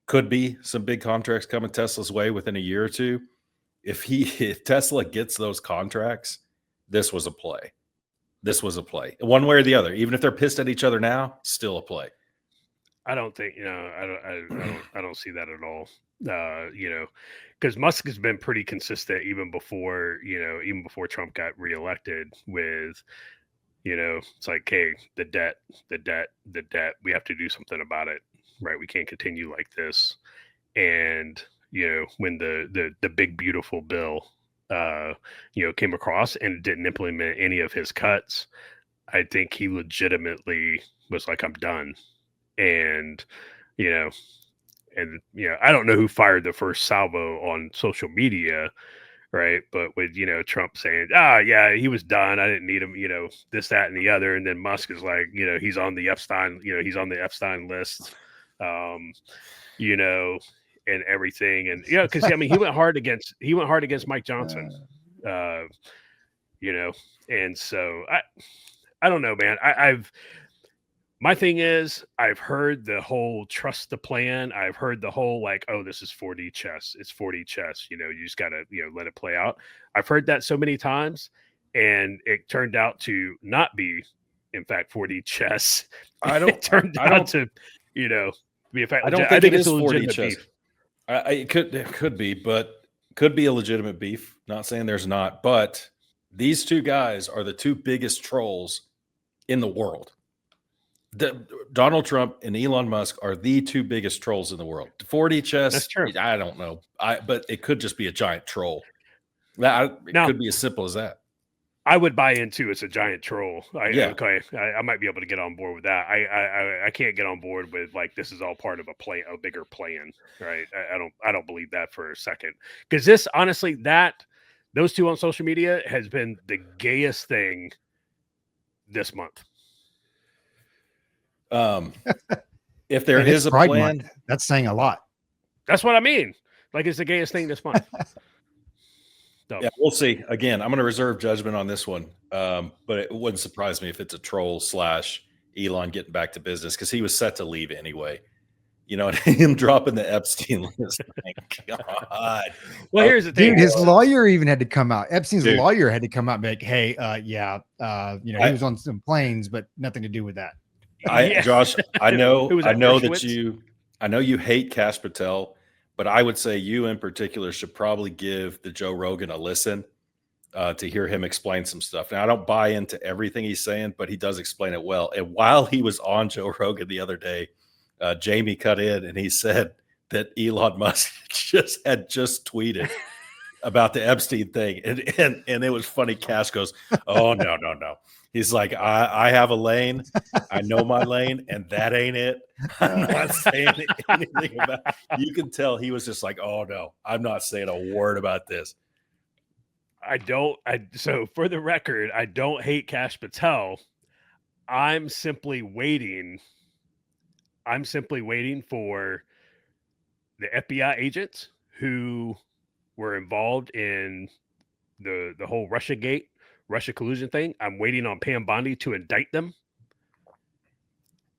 Could be some big contracts coming Tesla's way within a year or two. If Tesla gets those contracts, this was a play. this was a play, one way or the other. Even if they're pissed at each other now, still a play. I don't think I don't see that at all. Because Musk has been pretty consistent even before Trump got reelected with, it's like, hey, the debt, we have to do something about it, right? We can't continue like this. And when the big beautiful bill came across and didn't implement any of his cuts, I think he legitimately was like, I'm done. And I don't know who fired the first salvo on social media, right? But with Trump saying, yeah, he was done, I didn't need him, this, that, and the other. And then Musk is like, he's on the Epstein list, and everything. And because I mean he went hard against Mike Johnson, and so I don't know, man. My thing is, I've heard the whole trust the plan. I've heard the whole like, oh, this is 4D chess. It's 4D chess. You just got to, let it play out. I've heard that so many times, and it turned out to not be, in fact, 4D chess. It turned out to, be in fact. I don't think it is 4D chess. It could be, but could be a legitimate beef. Not saying there's not, but these two guys are the two biggest trolls in the world. Donald Trump and Elon Musk are the two biggest trolls in the world. 4D chess, that's true. I don't know. But it could just be a giant troll. It could be as simple as that. I would buy into it's a giant troll. Okay, I might be able to get on board with that. I can't get on board with like this is all part of a bigger plan, right? I don't believe that for a second. Because this, honestly, those two on social media has been the gayest thing this month. If there is a plan, that's saying a lot. That's what I mean. Like it's the gayest thing this month. So. Yeah, we'll see. Again, I'm going to reserve judgment on this one, but it wouldn't surprise me if it's a troll / Elon getting back to business because he was set to leave anyway. And him dropping the Epstein list. Thank God. Well, here's the thing. Dude, his lawyer even had to come out. Epstein's lawyer had to come out and be like, hey, he was on some planes, but nothing to do with that. Josh, I know you hate Kash Patel, but I would say you in particular should probably give the Joe Rogan a listen to hear him explain some stuff. Now, I don't buy into everything he's saying, but he does explain it well. And while he was on Joe Rogan the other day, Jamie cut in and he said that Elon Musk just tweeted about the Epstein thing. And it was funny. Kash goes, oh, no. He's like, I have a lane. I know my lane, and that ain't it. I'm not saying anything about it. You can tell he was just like, oh, no, I'm not saying a word about this. So for the record, I don't hate Kash Patel. I'm simply waiting for the FBI agents who were involved in the whole Russia collusion thing. I'm waiting on Pam Bondi to indict them.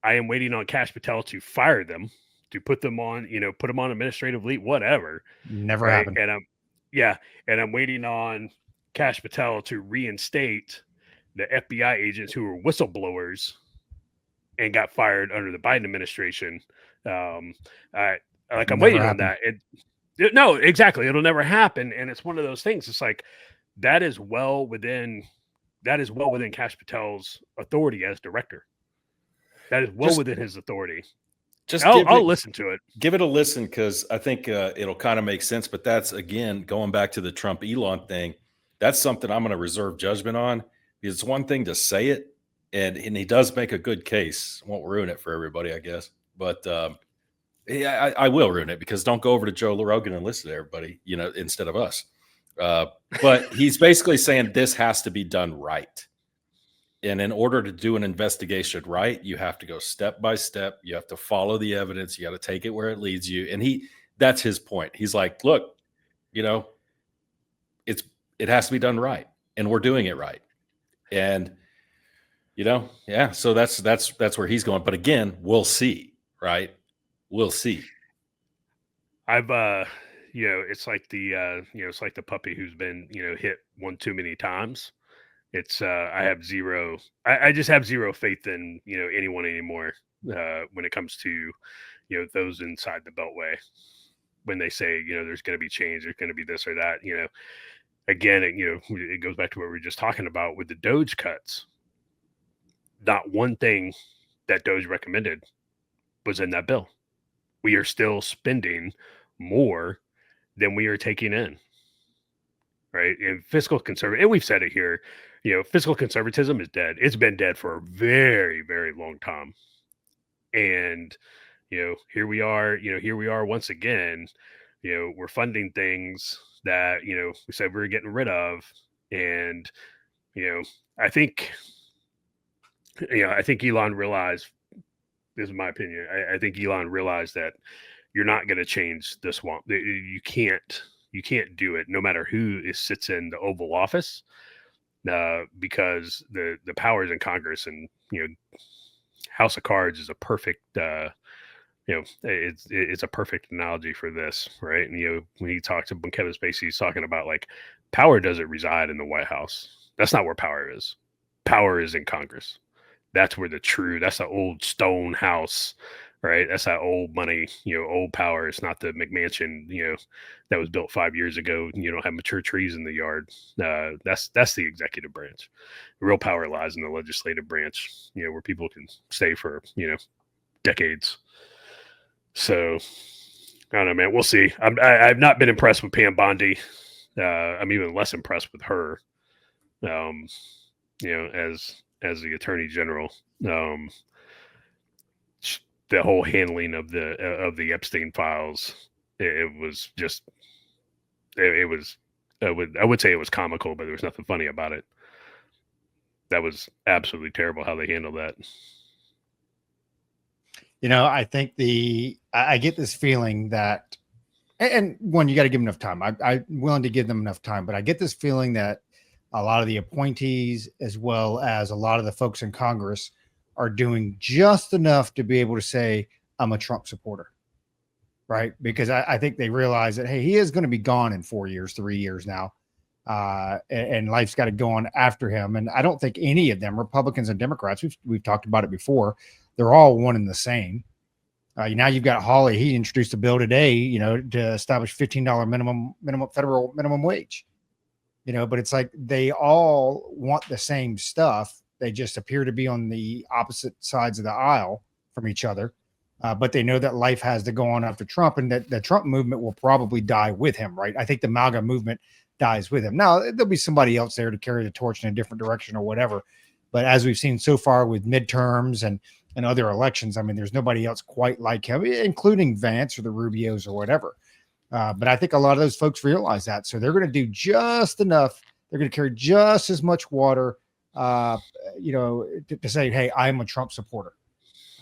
I am waiting on Kash Patel to fire them, to put them on administrative leave, whatever. Never happened. And I'm waiting on Kash Patel to reinstate the FBI agents who were whistleblowers and got fired under the Biden administration. I'm waiting on that. No, exactly. It'll never happen. And it's one of those things. It's like, that is well within Kash Patel's authority as director. That is within his authority. I'll listen to it. Give it a listen because I think it'll kind of make sense. But that's, again, going back to the Trump Elon thing. That's something I'm going to reserve judgment on because it's one thing to say it, and he does make a good case. Won't ruin it for everybody, I guess. But I will ruin it because don't go over to Joe Rogan and listen to everybody, instead of us. But he's basically saying this has to be done right. And in order to do an investigation right, you have to go step by step. You have to follow the evidence. You got to take it where it leads you. And that's his point. He's like, look, it has to be done right. And we're doing it right. And, so that's where he's going. But again, we'll see, right? We'll see. I've, it's like the puppy who's been, hit one too many times. It's I have zero. I just have zero faith in anyone anymore when it comes to those inside the Beltway. When they say there's going to be change, there's going to be this or that. Again, it goes back to what we were just talking about with the Doge cuts. Not one thing that Doge recommended was in that bill. We are still spending more than we are taking in. Right. And and we've said it here, fiscal conservatism is dead. It's been dead for a very, very long time. And, here we are once again, we're funding things that, we said we were getting rid of. And, I think Elon realized, this is my opinion. I think Elon realized that you're not going to change the swamp. You can't do it no matter who sits in the Oval Office, because the powers in Congress and House of Cards is a perfect it's a perfect analogy for this, right? And when Kevin Spacey, he's talking about like power doesn't reside in the White House. That's not where power is. Power is in Congress. That's where that's the old stone house, right? That's that old money, old power. It's not the McMansion, that was built 5 years ago. You don't have mature trees in the yard. That's the executive branch. The real power lies in the legislative branch, where people can stay for, decades. So I don't know, man. We'll see. I've not been impressed with Pam Bondi. I'm even less impressed with her, as the Attorney General. The whole handling of the Epstein files, it was just, it was, I would say it was comical, but there was nothing funny about it. That was absolutely terrible how they handled that. I think I get this feeling that, and one, you got to give them enough time. I'm willing to give them enough time, but I get this feeling that a lot of the appointees, as well as a lot of the folks in Congress, are doing just enough to be able to say, I'm a Trump supporter, right? Because I think they realize that, hey, he is going to be gone in 4 years, 3 years now. And life's got to go on after him. And I don't think any of them, Republicans and Democrats, we've talked about it before, they're all one and the same. Now you've got Hawley. He introduced a bill today, to establish $15 federal minimum wage. But it's like they all want the same stuff. They just appear to be on the opposite sides of the aisle from each other. But they know that life has to go on after Trump, and that the Trump movement will probably die with him, right? I think the MAGA movement dies with him. Now, there'll be somebody else there to carry the torch in a different direction or whatever. But as we've seen so far with midterms and other elections, I mean, there's nobody else quite like him, including Vance or the Rubios or whatever. But I think a lot of those folks realize that. So they're going to do just enough. They're going to carry just as much water, to say, hey, I'm a Trump supporter.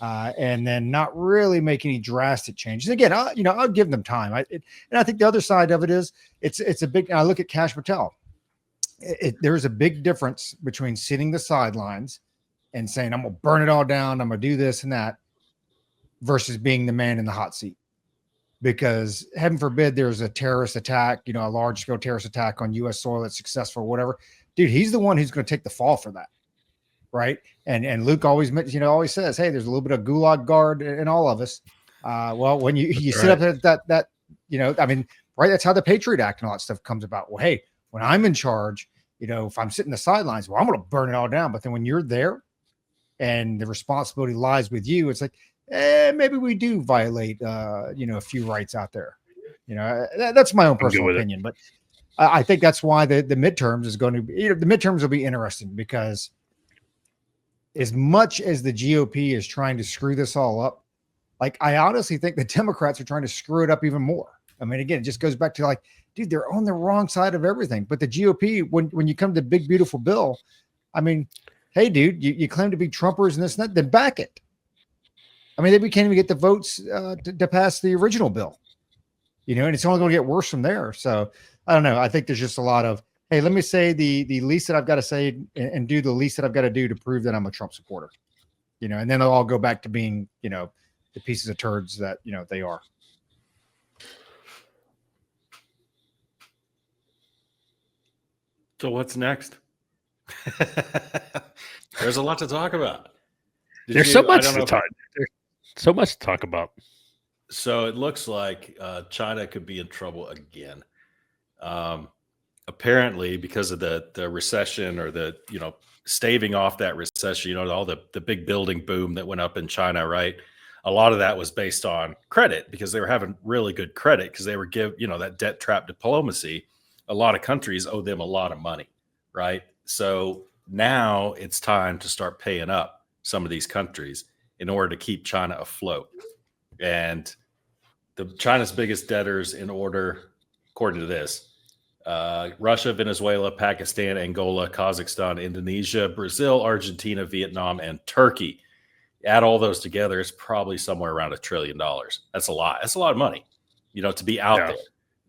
And then not really make any drastic changes. Again, I'll give them time. And I think the other side of it is it's a big, I look at Kash Patel. There's a big difference between sitting the sidelines and saying, I'm going to burn it all down, I'm going to do this and that, versus being the man in the hot seat. Because heaven forbid there's a terrorist attack, a large scale terrorist attack on U.S. soil that's successful or whatever. Dude, he's the one who's going to take the fall for that. Right. And Luke always says, hey, there's a little bit of gulag guard in all of us. Well, when you sit up at that, right. That's how the Patriot Act and all that stuff comes about. Well, hey, when I'm in charge, if I'm sitting the sidelines, well, I'm going to burn it all down. But then when you're there and the responsibility lies with you, it's like, maybe we do violate, a few rights out there. That's my own personal opinion. But I think that's why the midterms is going to be, the midterms will be interesting, because as much as the GOP is trying to screw this all up, like, I honestly think the Democrats are trying to screw it up even more. I mean, again, it just goes back to like, dude, they're on the wrong side of everything. But the GOP, when you come to big, beautiful bill, I mean, hey, dude, you claim to be Trumpers and this and that, then back it. I mean, we can't even get the votes to pass the original bill, and it's only going to get worse from there. So I don't know. I think there's just a lot of, hey, let me say the least that I've got to say and do the least that I've got to do to prove that I'm a Trump supporter, and then they'll all go back to being, the pieces of turds that, they are. So what's next? There's a lot to talk about. There's so much to talk. There's so much to talk about. So it looks like China could be in trouble again. Apparently, because of the recession, or the staving off that recession, all the big building boom that went up in China, right? A lot of that was based on credit, because they were having really good credit, because they were that debt trap diplomacy. A lot of countries owe them a lot of money, right? So now it's time to start paying up some of these countries in order to keep China afloat. And China's biggest debtors in order, according to this, Russia, Venezuela, Pakistan, Angola, Kazakhstan, Indonesia, Brazil, Argentina, Vietnam, and Turkey. Add all those together, it's probably somewhere around $1 trillion. That's a lot. That's a lot of money, to be out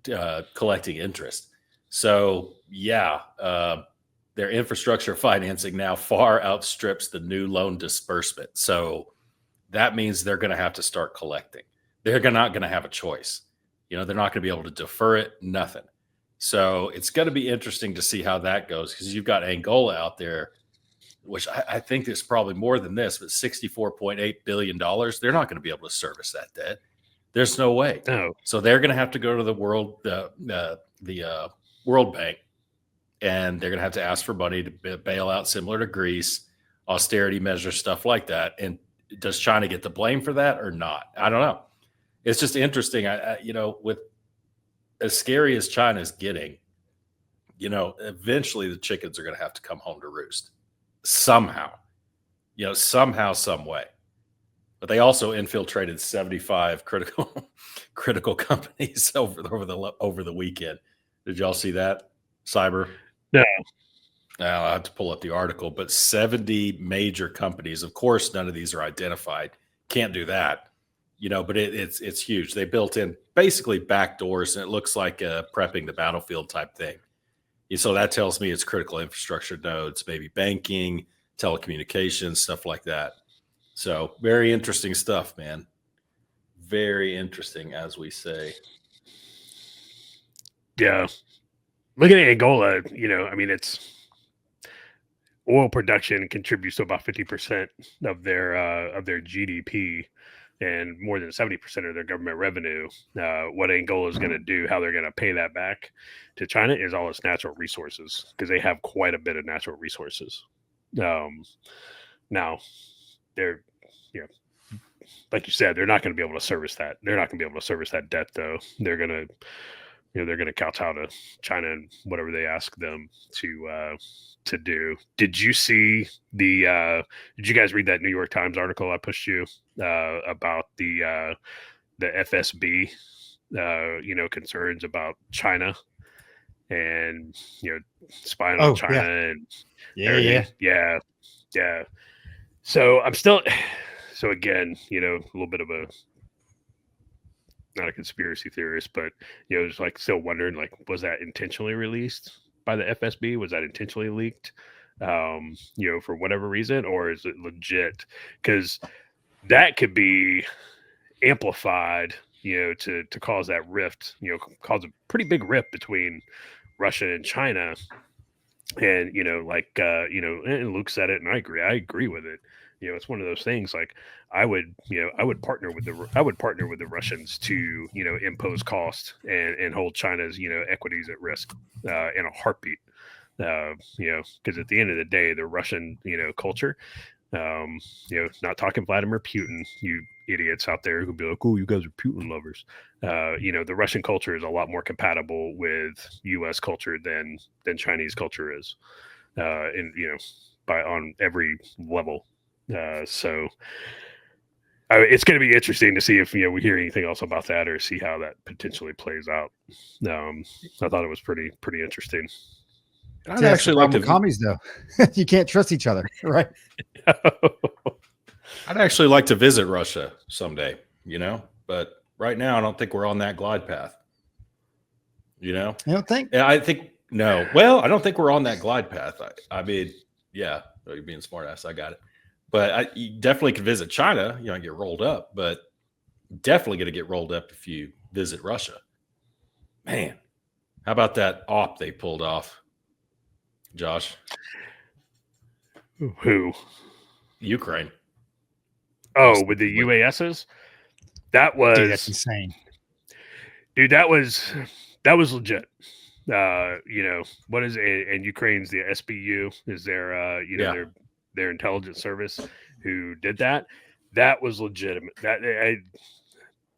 there collecting interest. So, their infrastructure financing now far outstrips the new loan disbursement. So that means they're going to have to start collecting. They're not going to have a choice. They're not going to be able to defer it, nothing. So it's going to be interesting to see how that goes, because you've got Angola out there, which I think is probably more than this, but $64.8 billion. They're not going to be able to service that debt. There's no way. No. So they're going to have to go to the World Bank, and they're going to have to ask for money to bail out, similar to Greece, austerity measures, stuff like that. And does China get the blame for that or not? I don't know. It's just interesting. With as scary as China's getting, eventually the chickens are going to have to come home to roost somehow, somehow, some way. But they also infiltrated 75 critical companies over the weekend. Did y'all see that? Cyber? No. Now I have to pull up the article, but 70 major companies. Of course, none of these are identified. Can't do that. But it's huge. They built in basically back doors, and it looks like prepping the battlefield type thing. So that tells me it's critical infrastructure nodes, maybe banking, telecommunications, stuff like that. So very interesting stuff, man. Very interesting, as we say. Yeah. Looking at Angola, it's oil production contributes to about 50% of their GDP. And more than 70% of their government revenue. What Angola is going to do, how they're going to pay that back to China, is all its natural resources, because they have quite a bit of natural resources. Now, they're, like you said, they're not going to be able to service that. They're not going to be able to service that debt, though. They're going to, they're going to kowtow to China and whatever they ask them to do. Did you see did you guys read that New York Times article I pushed you about the FSB concerns about China and spying on China and yeah. So I'm still again, a little bit of a, not a conspiracy theorist, but just like still wondering, like, was that intentionally released by the FSB? Was that intentionally leaked, for whatever reason, or is it legit? Because that could be amplified, to cause that rift, cause a pretty big rift between Russia and China. And and Luke said it, and I agree with it. It's one of those things. Like, I would partner with the Russians to impose cost and hold China's equities at risk in a heartbeat. Because at the end of the day, the Russian culture, not talking Vladimir Putin, you idiots out there who'd be like, oh, you guys are Putin lovers. The Russian culture is a lot more compatible with U.S. culture than Chinese culture is, on every level. So it's going to be interesting to see if we hear anything else about that, or see how that potentially plays out. I thought it was pretty interesting. I'd actually like to commies, though. You can't trust each other, right? I'd actually like to visit Russia someday, but right now I don't think we're on that glide path. You don't think? Yeah, I think no. Well, I don't think we're on that glide path. I mean, yeah, you're being smart ass. I got it. But you definitely could visit China, and get rolled up, but definitely going to get rolled up if you visit Russia. Man, how about that op they pulled off, Josh? Who? Ukraine. Oh, with the UASs? That was Dude, that's insane. Dude, that was legit. What is it? And Ukraine's the SBU is their their intelligence service who did that. That was legitimate.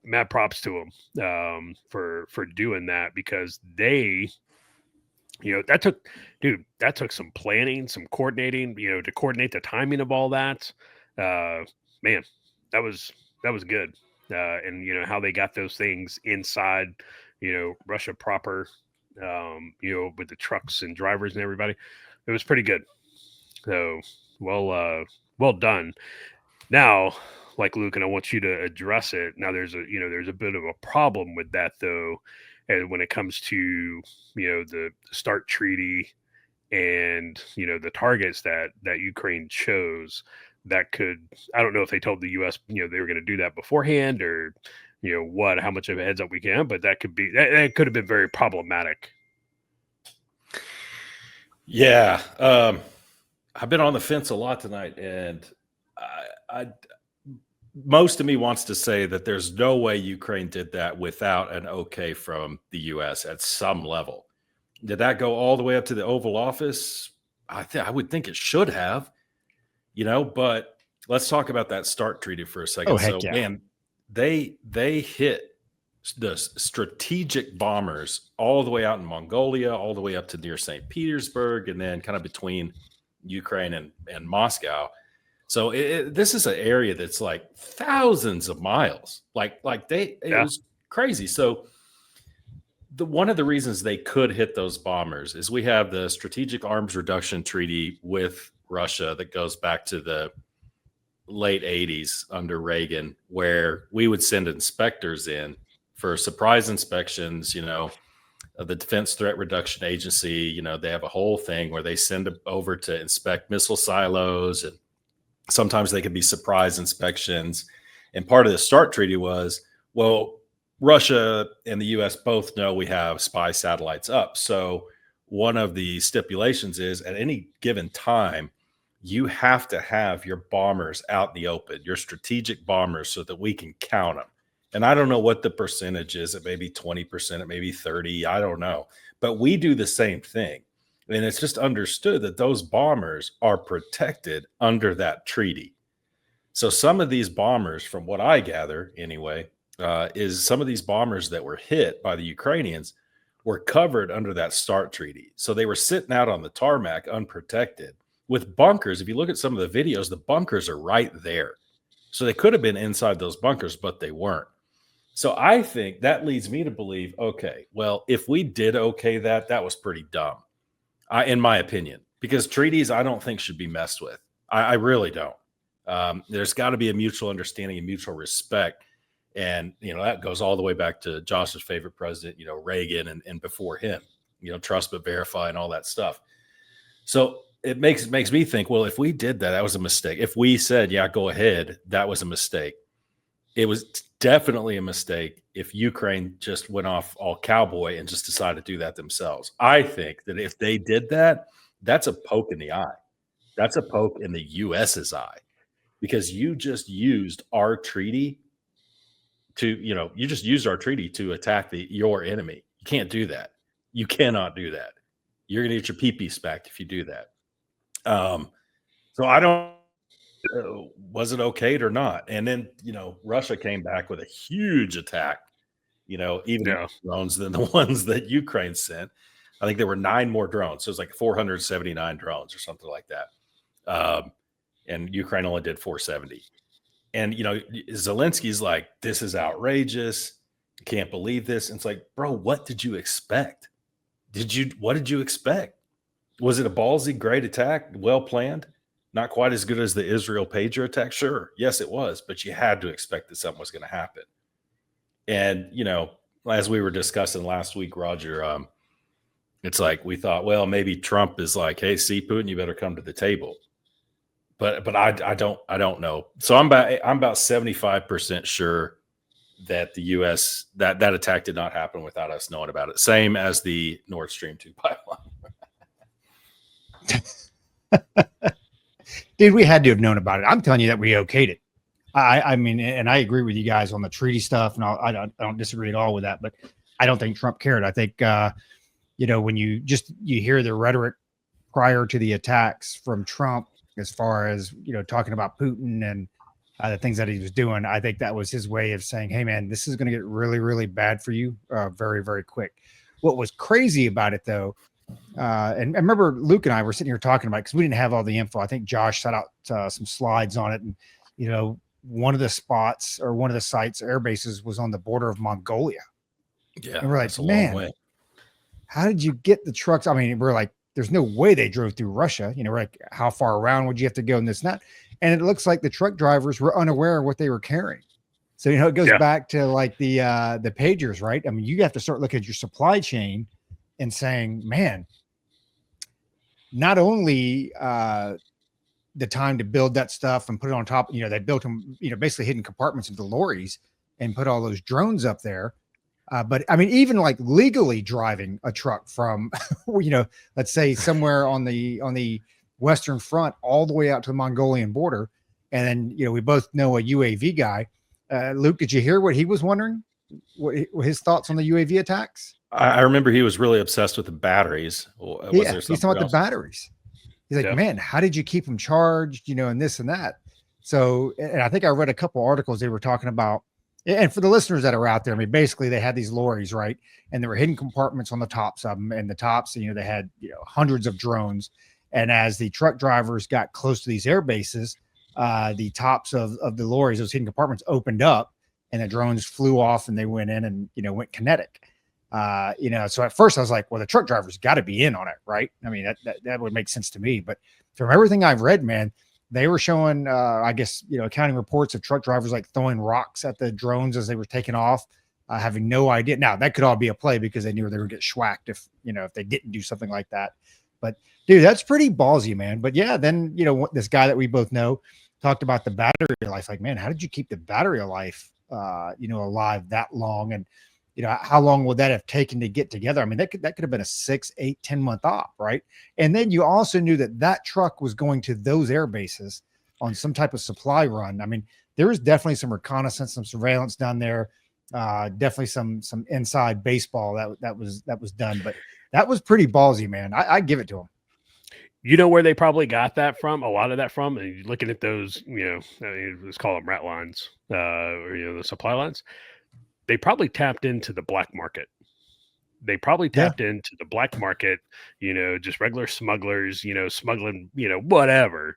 Mad props to them for doing that, because they, that took some planning, some coordinating, to coordinate the timing of all that. Man, that was good. And how they got those things inside, Russia proper, with the trucks and drivers and everybody. It was pretty good. So well done. Now, like Luke, and I want you to address it. Now there's a bit of a problem with that though, and when it comes to the START treaty and the targets that Ukraine chose. That could, I don't know if they told the U.S. They were going to do that beforehand, or how much of a heads up we can, but that could have been very problematic. Yeah, I've been on the fence a lot tonight, and I most of me wants to say that there's no way Ukraine did that without an okay from the U.S. at some level. Did that go all the way up to the Oval Office? I would think it should have. But let's talk about that START treaty for a second. Oh, heck yeah. Man, they hit the strategic bombers all the way out in Mongolia, all the way up to near St. Petersburg, and then kind of between Ukraine and Moscow. So this is an area that's like thousands of miles. It was crazy. So one of the reasons they could hit those bombers is we have the Strategic Arms Reduction Treaty with Russia that goes back to the late 80s under Reagan, where we would send inspectors in for surprise inspections. The Defense Threat Reduction Agency, they have a whole thing where they send them over to inspect missile silos, and sometimes they could be surprise inspections. And part of the START treaty was, well, Russia and the U.S. both know we have spy satellites up. So one of the stipulations is at any given time, you have to have your bombers out in the open, your strategic bombers, so that we can count them. And I don't know what the percentage is. It may be 20%, it may be 30%. I don't know. But we do the same thing. And it's just understood that those bombers are protected under that treaty. So some of these bombers, from what I gather anyway, is some of these bombers that were hit by the Ukrainians were covered under that START treaty. So they were sitting out on the tarmac unprotected with bunkers. If you look at some of the videos, the bunkers are right there. So they could have been inside those bunkers, but they weren't. So I think that leads me to believe, okay, well, if we did okay that was pretty dumb, in my opinion, because treaties I don't think should be messed with. I really don't. There's got to be a mutual understanding and mutual respect. And, that goes all the way back to Josh's favorite president, Reagan, and before him, trust but verify and all that stuff. So it makes me think, well, if we did that was a mistake. If we said, yeah, go ahead, that was a mistake. It was definitely a mistake if Ukraine just went off all cowboy and just decided to do that themselves. I think that if they did that, that's a poke in the eye. That's a poke in the US's eye, because you just used our treaty to attack your enemy. You can't do that. You cannot do that. You're going to get your pee-pee spacked if you do that. So I don't was it okayed or not? And then, Russia came back with a huge attack, even drones than the ones that Ukraine sent. I think there were 9 more drones. So it was like 479 drones or something like that. And Ukraine only did 470. And, Zelensky's like, this is outrageous. I can't believe this. And it's like, bro, what did you expect? What did you expect? Was it a ballsy, great attack? Well planned? Not quite as good as the Israel pager attack? Sure. Yes, it was. But you had to expect that something was going to happen. And, as we were discussing last week, Roger, it's like we thought, well, maybe Trump is like, hey, see, Putin, you better come to the table. But I don't know. So I'm about 75% sure that the U.S. that attack did not happen without us knowing about it. Same as the Nord Stream 2 pipeline. Dude, we had to have known about it. I'm telling you that we okayed it. I mean, and I agree with you guys on the treaty stuff, and I don't disagree at all with that. But I don't think Trump cared. I think when you hear the rhetoric prior to the attacks from Trump, as far as talking about Putin and the things that he was doing, I think that was his way of saying, "Hey, man, this is going to get really, really bad for you, very, very quick." What was crazy about it, though, and I remember Luke and I were sitting here talking about, because we didn't have all the info. I think Josh set out some slides on it, and one of the spots or one of the sites, air bases, was on the border of Mongolia. Yeah, and we're like, man, how did you get the trucks? I mean, we're like, there's no way they drove through Russia. We're like, how far around would you have to go, and this and that? And it looks like the truck drivers were unaware of what they were carrying. So it goes back to like the pagers, right? I mean, you have to start looking at your supply chain and saying, man, not only the time to build that stuff and put it on top, they built them, basically hidden compartments of the lorries and put all those drones up there. But I mean, even like legally driving a truck from, let's say somewhere on the Western Front all the way out to the Mongolian border. And then, we both know a UAV guy. Luke, did you hear what he was wondering? What his thoughts on the UAV attacks? I remember he was really obsessed with the batteries. He's talking about the batteries. He's like, man, how did you keep them charged? And this and that. So, and I think I read a couple articles they were talking about. And for the listeners that are out there, I mean, basically they had these lorries, right? And there were hidden compartments on the tops of them, and the tops, they had, hundreds of drones. And as the truck drivers got close to these air bases, the tops of the lorries, those hidden compartments, opened up, and the drones flew off, and they went in and, went kinetic. So at first I was like, well, the truck drivers got to be in on it, right? I mean, that would make sense to me. But from everything I've read, man, they were showing, I guess, accounting reports of truck drivers like throwing rocks at the drones as they were taking off, having no idea. Now that could all be a play because they knew they would get schwacked if they didn't do something like that. But dude, that's pretty ballsy, man. But yeah, then this guy that we both know talked about the battery life. Like, man, how did you keep the battery life, alive that long? And how long would that have taken to get together? I mean, that could have been a 6, 8, 10-month op, right? And then you also knew that truck was going to those air bases on some type of supply run. I mean, there was definitely some reconnaissance, some surveillance down there. Definitely some inside baseball that was done, but that was pretty ballsy, man. I give it to him. You know where they probably got that from? A lot of that from, and you're looking at those, let's call them rat lines, or the supply lines. They probably tapped into the black market. They probably tapped into the black market, just regular smugglers, smuggling, whatever.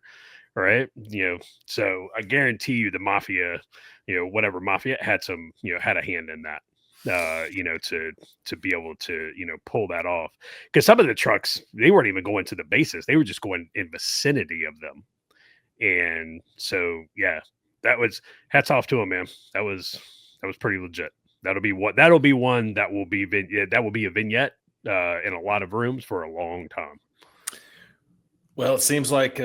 Right. So I guarantee you the mafia, whatever mafia had some, had a hand in that, to be able to, pull that off. Because some of the trucks, they weren't even going to the bases. They were just going in vicinity of them. And so, yeah, that was hats off to him, man. That was pretty legit. That'll be one that will be a vignette in a lot of rooms for a long time. Well, it seems like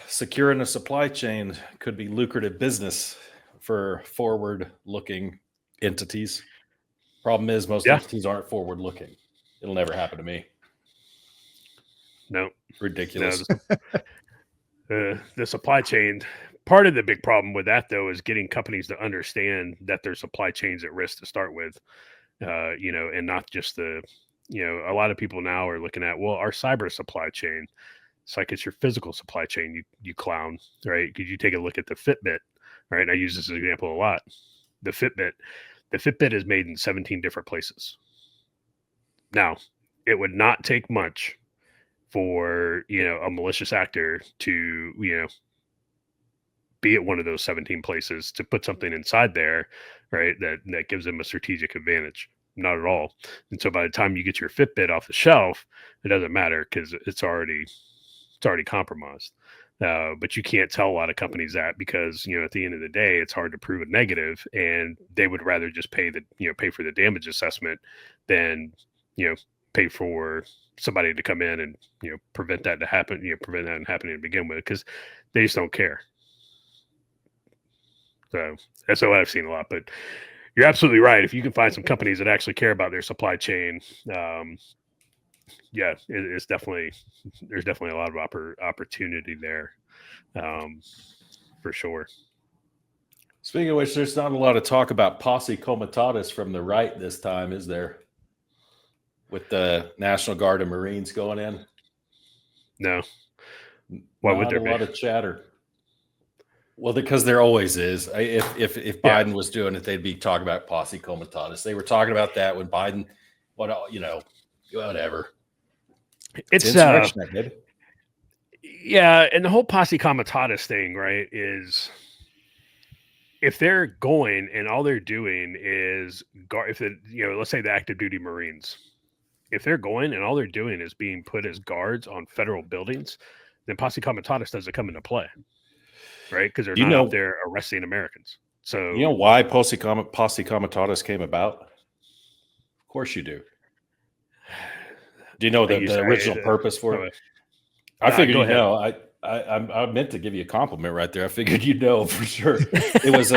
securing a supply chain could be lucrative business for forward-looking entities. Problem is, most entities aren't forward-looking. It'll never happen to me. No, ridiculous. No, the supply chain. Part of the big problem with that, though, is getting companies to understand that their supply chain's at risk to start with, and not just a lot of people now are looking at, well, our cyber supply chain. It's like it's your physical supply chain, you clown, right? Could you take a look at the Fitbit, right? And I use this example a lot. The Fitbit is made in 17 different places. Now, it would not take much for, a malicious actor to, be at one of those 17 places to put something inside there, right? That gives them a strategic advantage. Not at all. And so by the time you get your Fitbit off the shelf, it doesn't matter because it's already compromised. But you can't tell a lot of companies that because, at the end of the day, it's hard to prove a negative, and they would rather just pay for the damage assessment than, pay for somebody to come in and, prevent that to happen, prevent that from happening to begin with, because they just don't care. So that's what I've seen a lot, but you're absolutely right. If you can find some companies that actually care about their supply chain, there's definitely a lot of opportunity there. For sure. Speaking of which, there's not a lot of talk about posse comitatus from the right this time, is there? With the National Guard and Marines going in? No. Why would there be? Not a lot of chatter. Well, because there always is. If Biden was doing it, they'd be talking about posse comitatus. They were talking about that when Biden, whatever. It's insurrection, I did. Yeah, and the whole posse comitatus thing, right, is if they're going and all they're doing is let's say the active duty Marines, if they're going and all they're doing is being put as guards on federal buildings, then posse comitatus doesn't come into play, right? Because they're not out there arresting Americans. So you know why posse comitatus came about? Of course you do. Do you know the original purpose for it? I figured you know. I meant to give you a compliment right there. I figured you'd know for sure. It was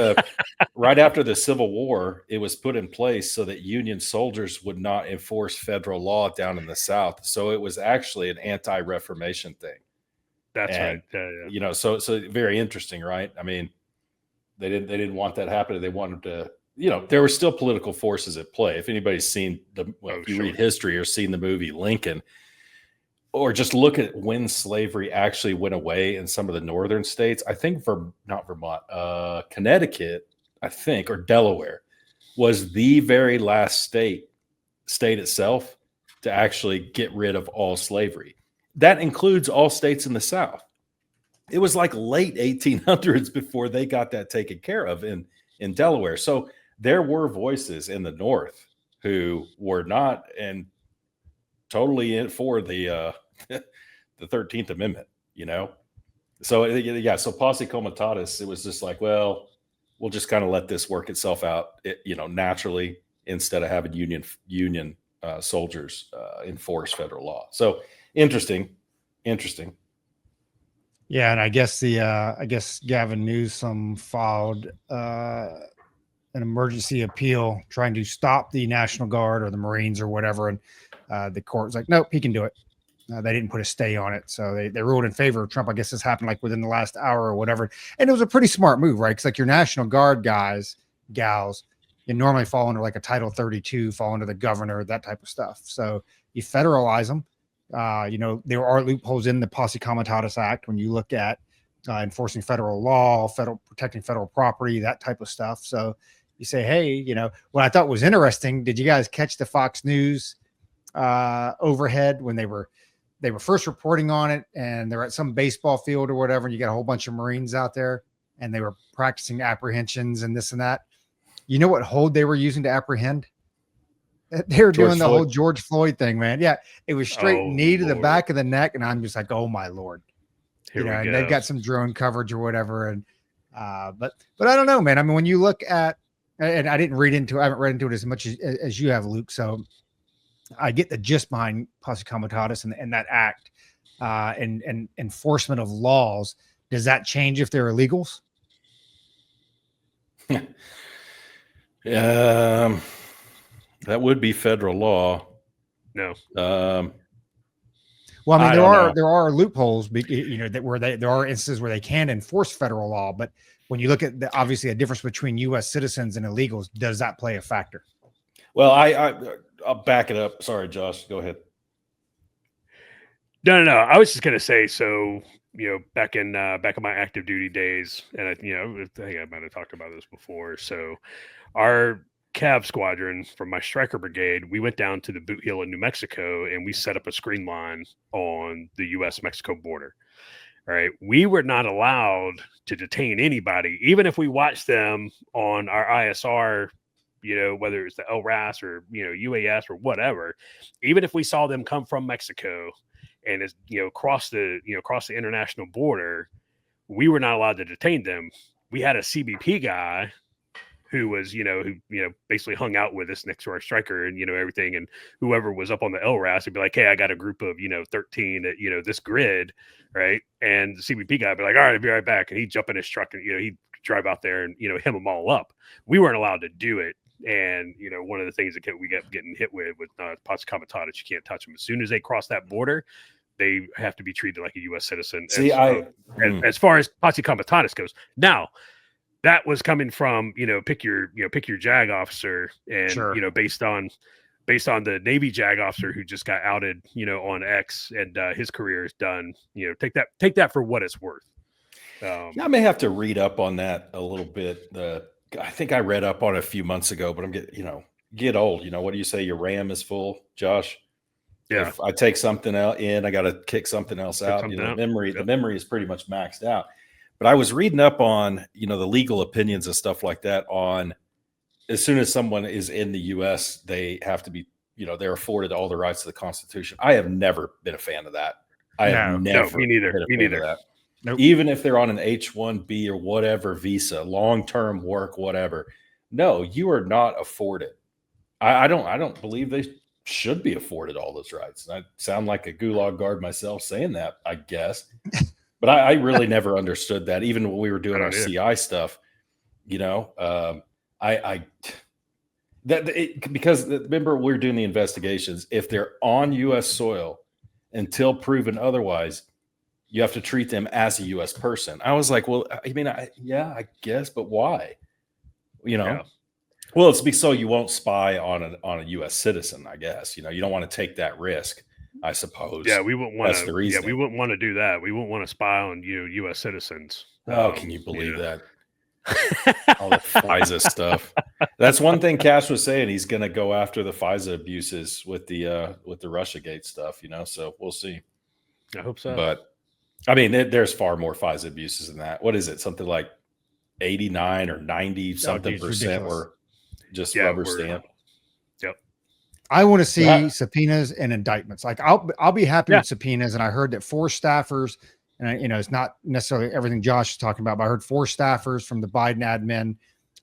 right after the Civil War. It was put in place so that Union soldiers would not enforce federal law down in the South. So it was actually an anti-Reformation thing. That's right. Yeah. So very interesting, right? I mean, they didn't want that happening. They wanted to. There were still political forces at play. If anybody's seen if you read history or seen the movie Lincoln, or just look at when slavery actually went away in some of the northern states, I think not Vermont, Connecticut, I think, or Delaware was the very last state itself to actually get rid of all slavery. That includes all states in the South. It was like late 1800s before they got that taken care of in Delaware. So there were voices in the North who were not and totally in for the 13th Amendment, So posse comitatus, it was just like, well, we'll just kind of let this work itself out, naturally, instead of having Union soldiers enforce federal law. So interesting. Yeah, and I guess Gavin Newsom filed an emergency appeal trying to stop the National Guard or the Marines or whatever, and the court was like, nope, he can do it. They didn't put a stay on it, so they ruled in favor of Trump. I guess this happened like within the last hour or whatever, and it was a pretty smart move, right? Because like your National Guard gals, you normally fall under like a Title 32, fall under the governor, that type of stuff. So you federalize them. There are loopholes in the Posse Comitatus Act when you look at enforcing federal law, protecting federal property, that type of stuff. So you say, hey, what I thought was interesting. Did you guys catch the Fox News overhead when they were first reporting on it, and they're at some baseball field or whatever, and you got a whole bunch of Marines out there, and they were practicing apprehensions and this and that. You know what hold they were using to apprehend? They were doing the whole George Floyd thing, man. Yeah, it was straight knee to the back of the neck, and I'm just like, oh my Lord. And they've got some drone coverage or whatever, and but I don't know, man. I mean, when you look at, and I haven't read into it as much as you have, Luke, so I get the gist behind posse comitatus and that act and enforcement of laws. Does that change if they're illegals? That would be federal law. No. Well, I mean, there are loopholes, there are instances where they can enforce federal law, but when you look at obviously a difference between U.S. citizens and illegals, does that play a factor? Well, I'll back it up. Sorry, Josh, go ahead. No. I was just gonna say, so back in my active duty days, and I think I might have talked about this before. So, our Cav squadron from my Stryker brigade, we went down to the Boot Heel in New Mexico, and we set up a screen line on the U.S.-Mexico border. All right, we were not allowed to detain anybody, even if we watched them on our ISR. Whether it's the LRAS or UAS or whatever, even if we saw them come from Mexico and cross the international border, we were not allowed to detain them. We had a CBP guy who was, who basically hung out with us next to our Stryker and everything, and whoever was up on the LRAS would be like, hey, I got a group of 13 at this grid, right? And the CBP guy would be like, all right, I'll be right back, and he'd jump in his truck and he'd drive out there and hem them all up. We weren't allowed to do it. And one of the things that we kept getting hit with posse comitatus, you can't touch them. As soon as they cross that border, they have to be treated like a U.S. citizen. See, as far as posse comitatus goes. Now, that was coming from pick your JAG officer, and Sure. based on the Navy JAG officer who just got outed on X, and his career is done. Take that for what it's worth. I may have to read up on that a little bit. I think I read up on it a few months ago, but I'm get old. What do you say? Your RAM is full, Josh? Yeah. If I take something out in, I got to kick something else out. The memory is pretty much maxed out. But I was reading up on, the legal opinions and stuff like that on as soon as someone is in the U.S., they have to be, they're afforded all the rights of the Constitution. I have never been a fan of that. I have never me neither. been a fan of that. Nope. Even if they're on an H-1B or whatever visa, long-term work, whatever. No, you are not afforded. I don't believe they should be afforded all those rights. I sound like a gulag guard myself saying that, I guess. But I really never understood that. Even when we were doing our CI stuff, because remember we were doing the investigations. If they're on U.S. soil until proven otherwise, you have to treat them as a U.S. person. I was like, well, I mean, I guess, but why? Yeah. Well, it's so you won't spy on a U.S. citizen, I guess. You don't want to take that risk, I suppose. Yeah, we wouldn't want to. That's the reason. Yeah, we wouldn't want to do that. We wouldn't want to spy on U.S. citizens. Oh, can you believe that? All the FISA stuff. That's one thing Cash was saying. He's going to go after the FISA abuses with the Russiagate stuff. So we'll see. I hope so. But I mean, there's far more FISA abuses than that. What is it? Something like 89 or 90 something percent were just rubber stamp. Yep. I want to see subpoenas and indictments. Like I'll be happy with subpoenas. And I heard that 4 staffers, and it's not necessarily everything Josh is talking about, but I heard 4 staffers from the Biden admin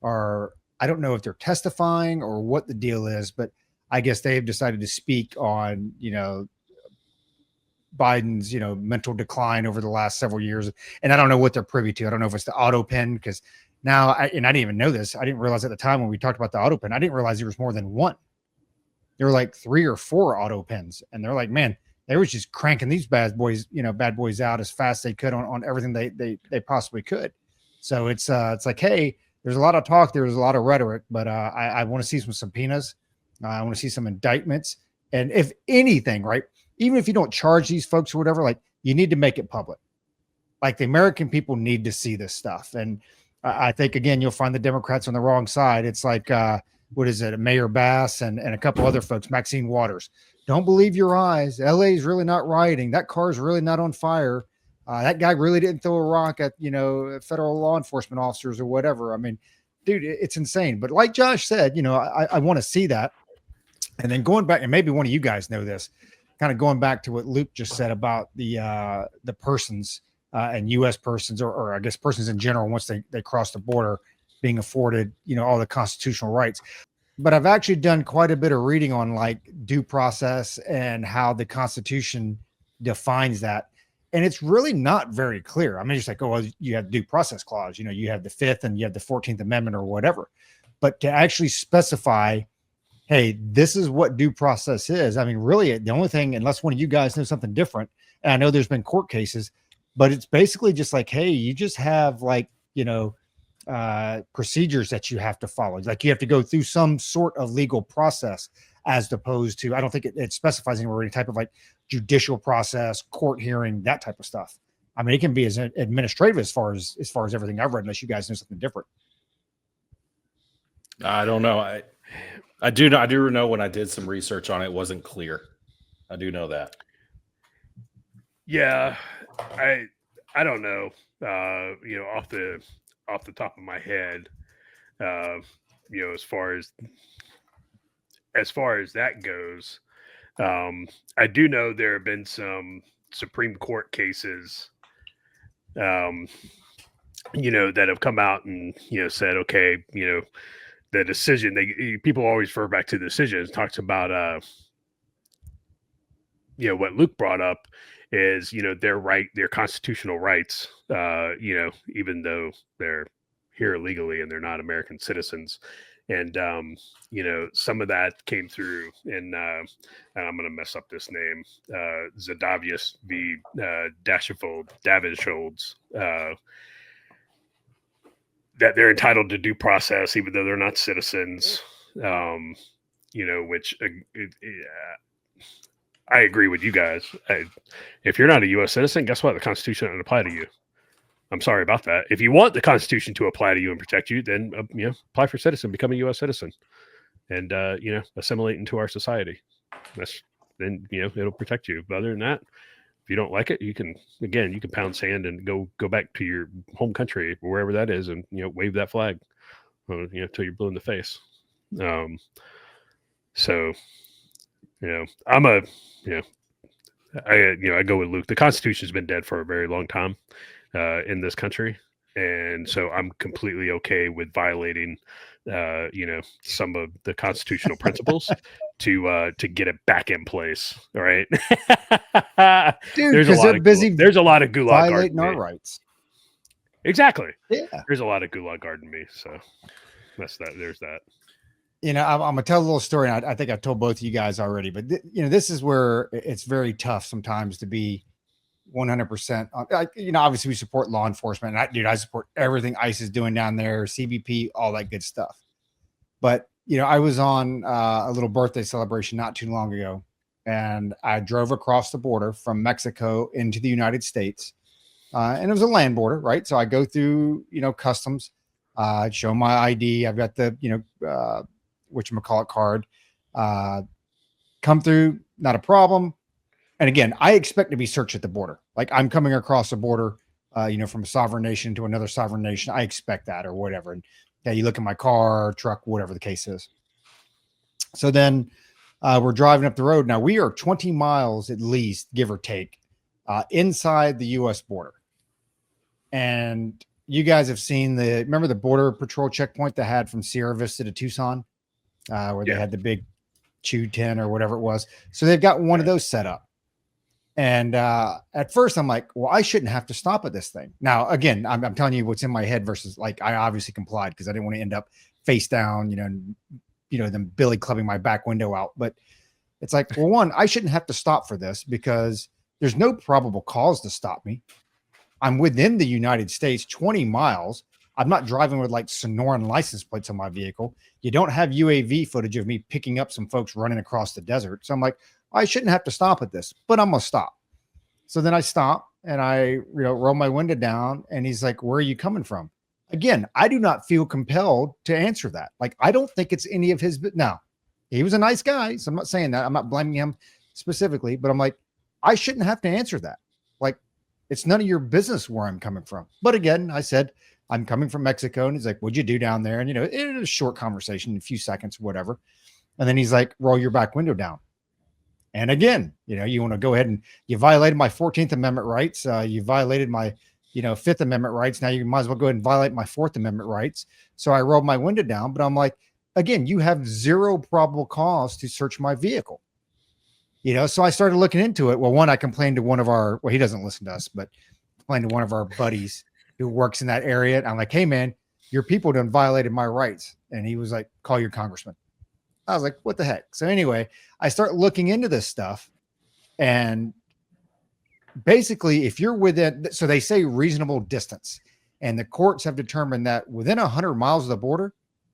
are, I don't know if they're testifying or what the deal is, but I guess they've decided to speak on, Biden's, mental decline over the last several years. And I don't know what they're privy to. I don't know if it's the auto pen, because now, I didn't even know this. I didn't realize at the time when we talked about the auto pen, I didn't realize there was more than one. There were like 3 or 4 auto pens, and they're like, man, they were just cranking these bad boys out as fast as they could on everything they possibly could. So it's like, hey, there's a lot of talk, there's a lot of rhetoric, but I want to see some subpoenas. I want to see some indictments, and if anything, right, even if you don't charge these folks or whatever, like, you need to make it public. Like, the American people need to see this stuff. And I think, again, you'll find the Democrats on the wrong side. It's like, what is it? Mayor Bass and a couple other folks, Maxine Waters. Don't believe your eyes. LA is really not rioting. That car is really not on fire. That guy really didn't throw a rock at, federal law enforcement officers or whatever. I mean, dude, it's insane. But like Josh said, I want to see that. And then going back, and maybe one of you guys know this, kind of going back to what Luke just said about the persons and U.S. persons, or I guess persons in general, once they cross the border, being afforded, all the constitutional rights. But I've actually done quite a bit of reading on like due process and how the Constitution defines that. And it's really not very clear. I mean, it's like, oh, well, you have due process clause, you have the 5th and you have the 14th Amendment or whatever. But to actually specify, hey, this is what due process is. I mean, really, the only thing, unless one of you guys know something different, and I know there's been court cases, but it's basically just like, hey, you just have like, procedures that you have to follow. Like, you have to go through some sort of legal process, as opposed to, I don't think it specifies anywhere any type of like judicial process, court hearing, that type of stuff. I mean, it can be as administrative as far as everything I've read, unless you guys know something different. I don't know. I do know when I did some research on it, it wasn't clear. I do know that. Yeah, I don't know. Off the top of my head, as far as that goes, I do know there have been some Supreme Court cases, that have come out and said, okay, the decision, people always refer back to the decision. It talks about what Luke brought up is their constitutional rights, even though they're here illegally and they're not American citizens, And some of that came through in, and I'm going to mess up this name, Zadavius v. Davisholds, that they're entitled to due process even though they're not citizens. Which I agree with you guys. If you're not a U.S. citizen, guess what? The Constitution doesn't apply to you. I'm sorry about that. If you want the Constitution to apply to you and protect you, then apply for citizen, become a U.S. citizen, and assimilate into our society. Then it'll protect you. But other than that, if you don't like it, you can pound sand and go back to your home country, wherever that is, and wave that flag, till you're blue in the face. So I'm I go with Luke. The Constitution's been dead for a very long time in this country, and so I'm completely okay with violating some of the constitutional principles to get it back in place. All right. Dude, because they're busy. There's a lot of gulag violating our rights. Exactly. Yeah. There's a lot of gulag guarding me. So that's that. There's that. I'm gonna tell a little story. And I think I told both of you guys already, but this is where it's very tough sometimes to be 100%. Obviously we support law enforcement. And I support everything ICE is doing down there, CBP, all that good stuff. But I was on a little birthday celebration not too long ago, and I drove across the border from Mexico into the United States, and it was a land border, right? So I go through customs, show my ID. I've got the whatchamacallit card, come through, not a problem. And again, I expect to be searched at the border. Like I'm coming across the border, from a sovereign nation to another sovereign nation. I expect that or whatever. And you look at my car, truck, whatever the case is. So then we're driving up the road. Now we are 20 miles at least, give or take, inside the U.S. border. And you guys have seen remember the border patrol checkpoint they had from Sierra Vista to Tucson, where they had the big chew tin or whatever it was. So they've got one of those set up. And at first I'm like, well, I shouldn't have to stop at this thing. Now, again, I'm telling you what's in my head versus like, I obviously complied because I didn't want to end up face down, them billy clubbing my back window out. But it's like, well, one, I shouldn't have to stop for this because there's no probable cause to stop me. I'm within the United States, 20 miles. I'm not driving with like Sonoran license plates on my vehicle. You don't have UAV footage of me picking up some folks running across the desert. So I'm like, I shouldn't have to stop at this, but I'm going to stop. So then I stop and I roll my window down, and he's like, where are you coming from? Again, I do not feel compelled to answer that. Like, I don't think it's any of his. Now, he was a nice guy, so I'm not saying that. I'm not blaming him specifically, but I'm like, I shouldn't have to answer that. Like, it's none of your business where I'm coming from. But again, I said, I'm coming from Mexico. And he's like, what'd you do down there? And, it was a short conversation, a few seconds, whatever. And then he's like, roll your back window down. And again, you want to go ahead and you violated my 14th Amendment rights. You violated my, 5th Amendment rights. Now you might as well go ahead and violate my 4th Amendment rights. So I rolled my window down, but I'm like, again, you have zero probable cause to search my vehicle. So I started looking into it. Well, one, I complained to he doesn't listen to us, but complained to one of our buddies who works in that area. And I'm like, hey man, your people done violated my rights. And he was like, call your congressman. I was like, what the heck? So anyway, I start looking into this stuff, and basically if you're within, so they say reasonable distance, and the courts have determined that within 100 miles of the border,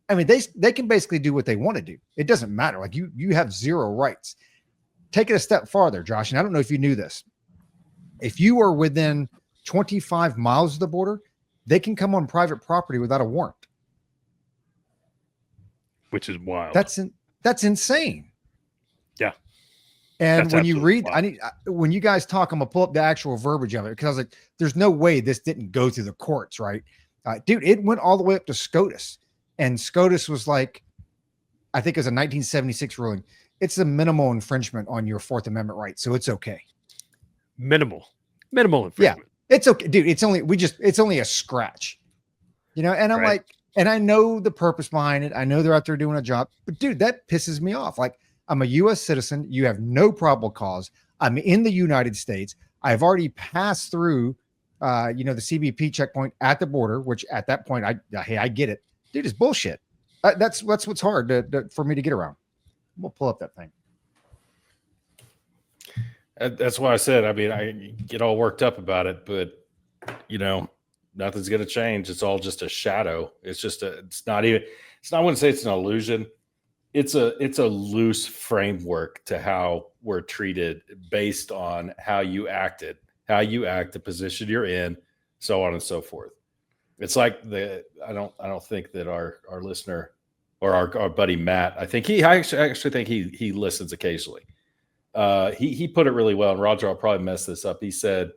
I mean, they can basically do what they want to do. It doesn't matter. Like you have zero rights. Take it a step farther, Josh. And I don't know if you knew this. If you are within 25 miles of the border, they can come on private property without a warrant. Which is wild. That's insane. Yeah. And that's when you read, wild. when you guys talk, I'm gonna pull up the actual verbiage of it because I was like, there's no way this didn't go through the courts, right? Dude, it went all the way up to SCOTUS, and SCOTUS was like, I think it was a 1976 ruling. It's a minimal infringement on your 4th Amendment right, so it's okay. Minimal infringement. Yeah, it's okay, dude. It's only a scratch, and I'm like. And I know the purpose behind it. I know they're out there doing a job, but dude, that pisses me off. Like, I'm a U.S. citizen. You have no probable cause. I'm in the United States. I've already passed through, the CBP checkpoint at the border, which at that point, I get it. Dude, it's bullshit. That's what's hard for me to get around. We'll pull up that thing. That's why I said, I mean, I get all worked up about it, but nothing's going to change. It's all just a shadow. It's just I wouldn't say it's an illusion. It's a loose framework to how we're treated based on how you acted, the position you're in, so on and so forth. It's like I don't think that our listener or our buddy Matt, I actually think he listens occasionally. He put it really well, and Roger, I'll probably mess this up. He said,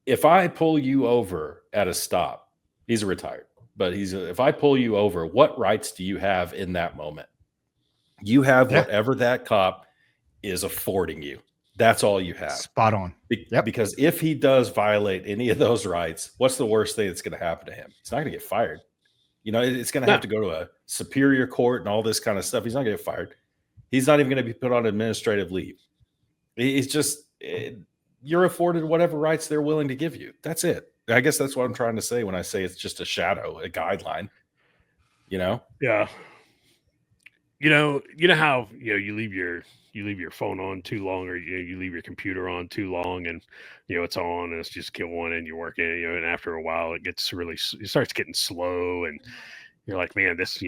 if I pull you over at a stop, he's a retired, but if I pull you over, what rights do you have in that moment? You have whatever that cop is affording you. That's all you have. Spot on. Because if he does violate any of those rights, what's the worst thing that's going to happen to him? He's not going to get fired. It's going to have to go to a superior court and all this kind of stuff. He's not going to get fired. He's not even going to be put on administrative leave. It's just, you're afforded whatever rights they're willing to give you. That's it. I guess that's what I'm trying to say when I say it's just a shadow, a guideline, Yeah. You know how, you leave your phone on too long, or you leave your computer on too long, and it's on and it's just killing, and you're working, and after a while it starts getting slow, and you're like, man, this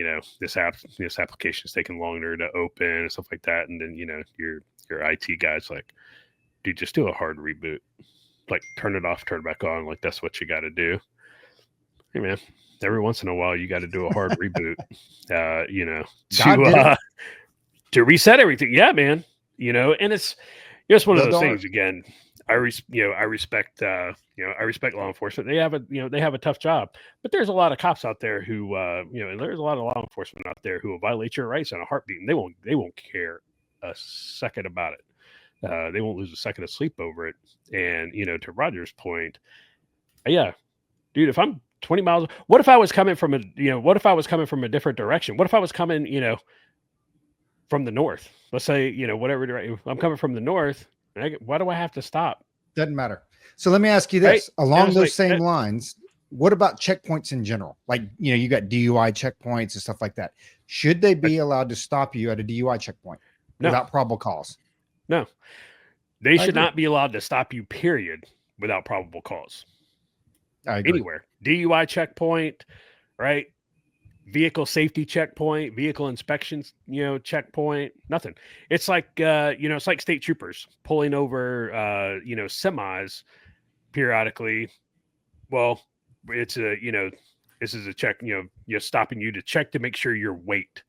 application is taking longer to open and stuff like that. And then, your IT guy's like, dude, just do a hard reboot. Like, turn it off, turn it back on. Like, that's what you got to do. Hey, man, every once in a while, you got to do a hard reboot, to reset everything. Yeah, man. And it's one of those things, again. I respect law enforcement. They have a tough job, but there's a lot of cops out there who, and there's a lot of law enforcement out there who will violate your rights in a heartbeat, and they won't care a second about it. They won't lose a second of sleep over it. And, to Roger's point, yeah, dude, if I'm 20 miles, what if I was coming from a different direction? What if I was coming, from the north? Let's say, whatever direction I'm coming from the north. Why do I have to stop? Doesn't matter. So let me ask you this, along those same lines, what about checkpoints in general? Like, you got DUI checkpoints and stuff like that. Should they be allowed to stop you at a DUI checkpoint without probable cause? No, they should not be allowed to stop you, period, without probable cause. Anywhere. DUI checkpoint, right? Vehicle safety checkpoint, vehicle inspections, checkpoint, nothing. It's like, it's like state troopers pulling over, semis periodically. Well, it's this is a check, stopping you to check to make sure your weight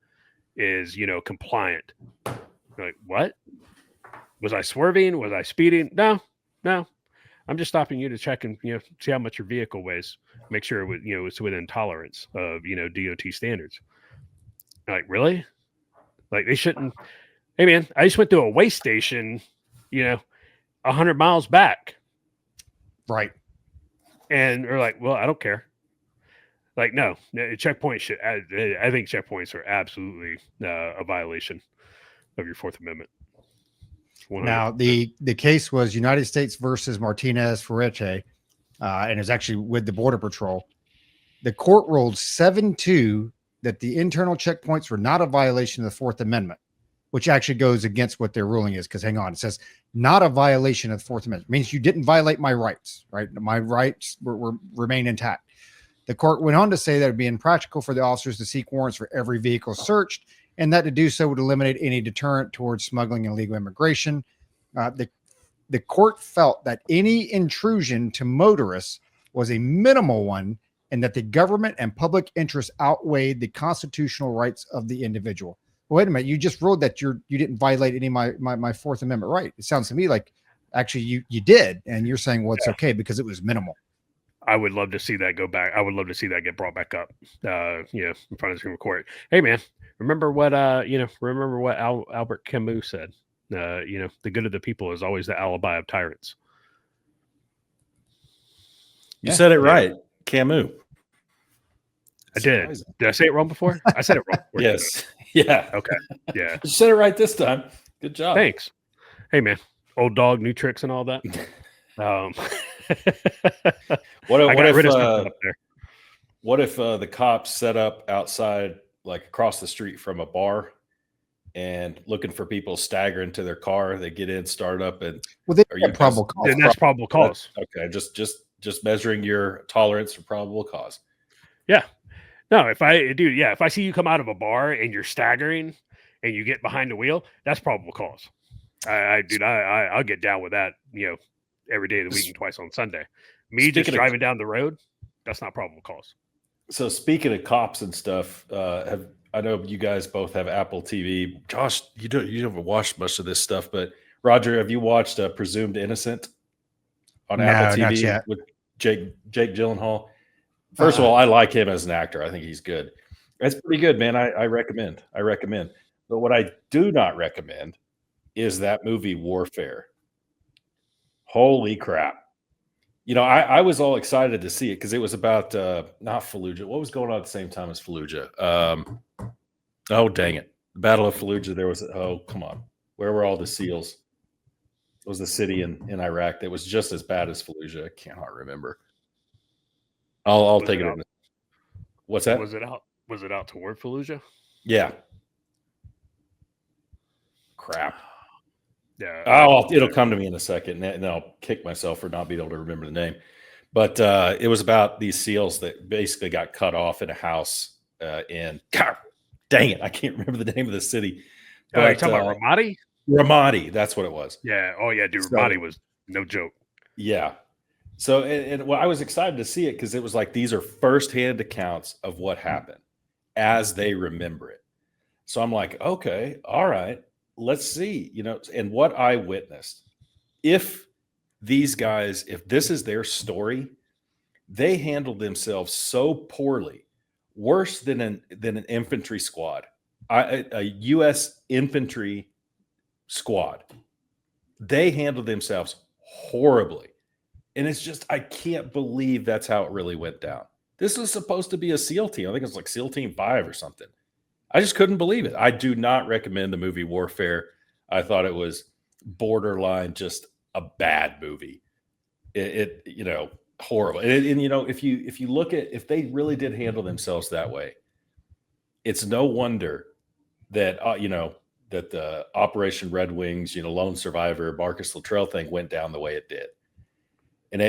is, compliant. You're like, what? Was I swerving? Was I speeding? No. I'm just stopping you to check and, see how much your vehicle weighs. Make sure it was, it's within tolerance of, DOT standards. Like, really? Like, they shouldn't. Hey, man, I just went to a weigh station, 100 miles back. Right. And they're like, well, I don't care. Like, no, checkpoint should. I think checkpoints are absolutely a violation of your Fourth Amendment. 100%. Now, the case was United States versus Martinez Ferreche, and it's actually with the Border Patrol. The court ruled 7-2 that the internal checkpoints were not a violation of the Fourth Amendment, which actually goes against what their ruling is. Because hang on, it says not a violation of the Fourth Amendment. It means you didn't violate my rights, right? My rights remain intact. The court went on to say that it would be impractical for the officers to seek warrants for every vehicle searched, and that to do so would eliminate any deterrent towards smuggling and illegal immigration. The court felt that any intrusion to motorists was a minimal one, and that the government and public interest outweighed the constitutional rights of the individual. Well, wait a minute, you just ruled that you didn't violate any of my Fourth Amendment right. It sounds to me like actually you did, and you're saying, well, it's okay because it was minimal. I would love to see that go back. I would love to see that get brought back up, in front of the Supreme Court. Hey, man, remember what Albert Camus said? The good of the people is always the alibi of tyrants. You said it right, Camus. I did. Did I say it wrong before? I said it wrong. Yes. Yeah. Okay. Yeah. You said it right this time. Good job. Thanks. Hey, man. Old dog, new tricks, and all that. What if What if the cops set up outside, like across the street from a bar, and looking for people staggering to their car? They get in, start up, and Well, they are you have probable guys? cause. Then that's probable cause. Okay, just measuring your tolerance for probable cause. Yeah. No, if I see you come out of a bar and you're staggering and you get behind the wheel, that's probable cause. I'll get down with that, every day of the week and twice on Sunday. Me just driving down the road, that's not probable cause. So speaking of cops and stuff, I know you guys both have Apple TV. Josh, you haven't watched much of this stuff, but Roger, have you watched Presumed Innocent on Apple TV not yet. with Jake Gyllenhaal? First of all, I like him as an actor. I think he's good. That's pretty good, man. I recommend. But what I do not recommend is that movie Warfare. Holy crap. I was all excited to see it because it was about not Fallujah. What was going on at the same time as Fallujah? Oh, dang it. The Battle of Fallujah. There was, come on. Where were all the SEALs? It was the city in Iraq that was just as bad as Fallujah. I cannot remember. I'll take it in. What's that? Was it out toward Fallujah? Yeah. Crap. Yeah. It'll come to me in a second, and then I'll kick myself for not being able to remember the name. But it was about these SEALs that basically got cut off in a house in. God, dang it! I can't remember the name of the city. But, you're talking about Ramadi? Ramadi, that's what it was. Yeah. Oh yeah, dude. Ramadi was no joke. Yeah. So, I was excited to see it because it was like these are firsthand accounts of what happened as they remember it. So I'm like, okay, all right, let's see, and what I witnessed. If these guys, if this is their story, they handled themselves so poorly, worse than an infantry squad, a U.S. infantry squad. They handled themselves horribly. And it's just, I can't believe that's how it really went down. This was supposed to be a SEAL team. I think it was like SEAL Team 5 or something. I just couldn't believe it. I do not recommend the movie Warfare. I thought it was borderline just a bad movie. It horrible. And if you look at, if they really did handle themselves that way, it's no wonder that, that the Operation Red Wings, lone survivor, Marcus Luttrell thing went down the way it did. And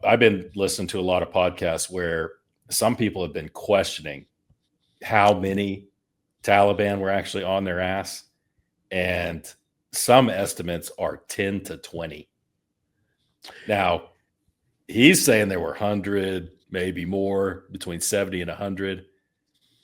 I've been listening to a lot of podcasts where some people have been questioning how many Taliban were actually on their ass. And some estimates are 10 to 20. Now, he's saying there were 100, maybe more, between 70 and 100.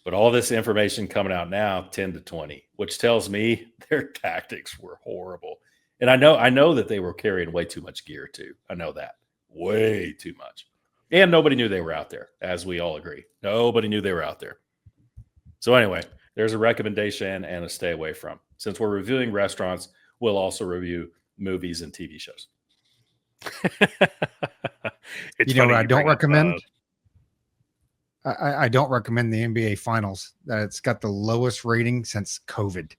But all this information coming out now, 10 to 20, which tells me their tactics were horrible. And I know that they were carrying way too much gear too. I know that. Way too much. And nobody knew they were out there, as we all agree. Nobody knew they were out there. So anyway, there's a recommendation and a stay away from. Since we're reviewing restaurants, we'll also review movies and TV shows. I don't recommend. I don't recommend the NBA Finals. That it's got the lowest rating since COVID.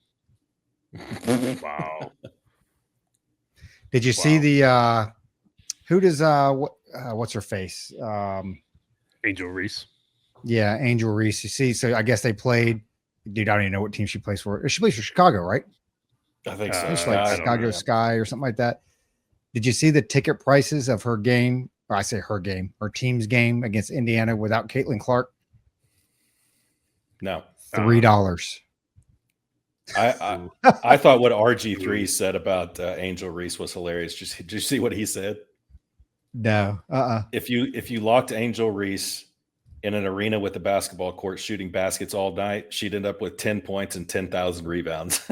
Wow. Did you see the? Who does what's her face? Angel Reese. Yeah, Angel Reese. You see, so I guess they played. Dude, I don't even know what team she plays for. She plays for Chicago, right? I think so. It's like Chicago Sky or something like that. Did you see the ticket prices of her game? Or I say her game, her team's game against Indiana without Caitlin Clark? No. $3. I thought what RG3 said about Angel Reese was hilarious. Did you see what he said? No. If you locked Angel Reese in an arena with a basketball court shooting baskets all night, she'd end up with 10 points and 10,000 rebounds.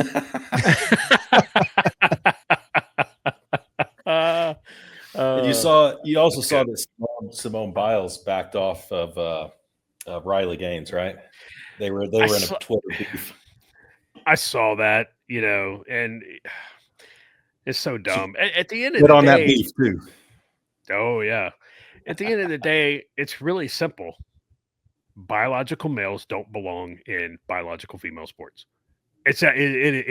And you also saw that Simone Biles backed off of Riley Gaines, right? They were in a Twitter beef. I saw that, and it's so dumb. At the end of the day, on that beef too. Oh yeah. At the end of the day, it's really simple. Biological males don't belong in biological female sports. It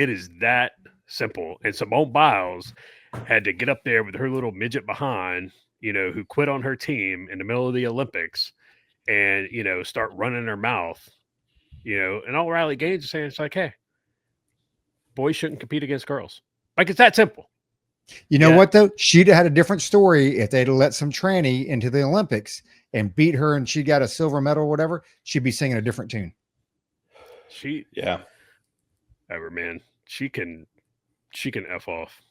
is that simple. And Simone Biles had to get up there with her little midget behind, who quit on her team in the middle of the Olympics and, start running their mouth, and all Riley Gaines is saying, it's like, hey, boys shouldn't compete against girls. Like, it's that simple. You know what, though? She'd have had a different story if they'd let some tranny into the Olympics and beat her and she got a silver medal or whatever. She'd be singing a different tune. Ever, man. She can F off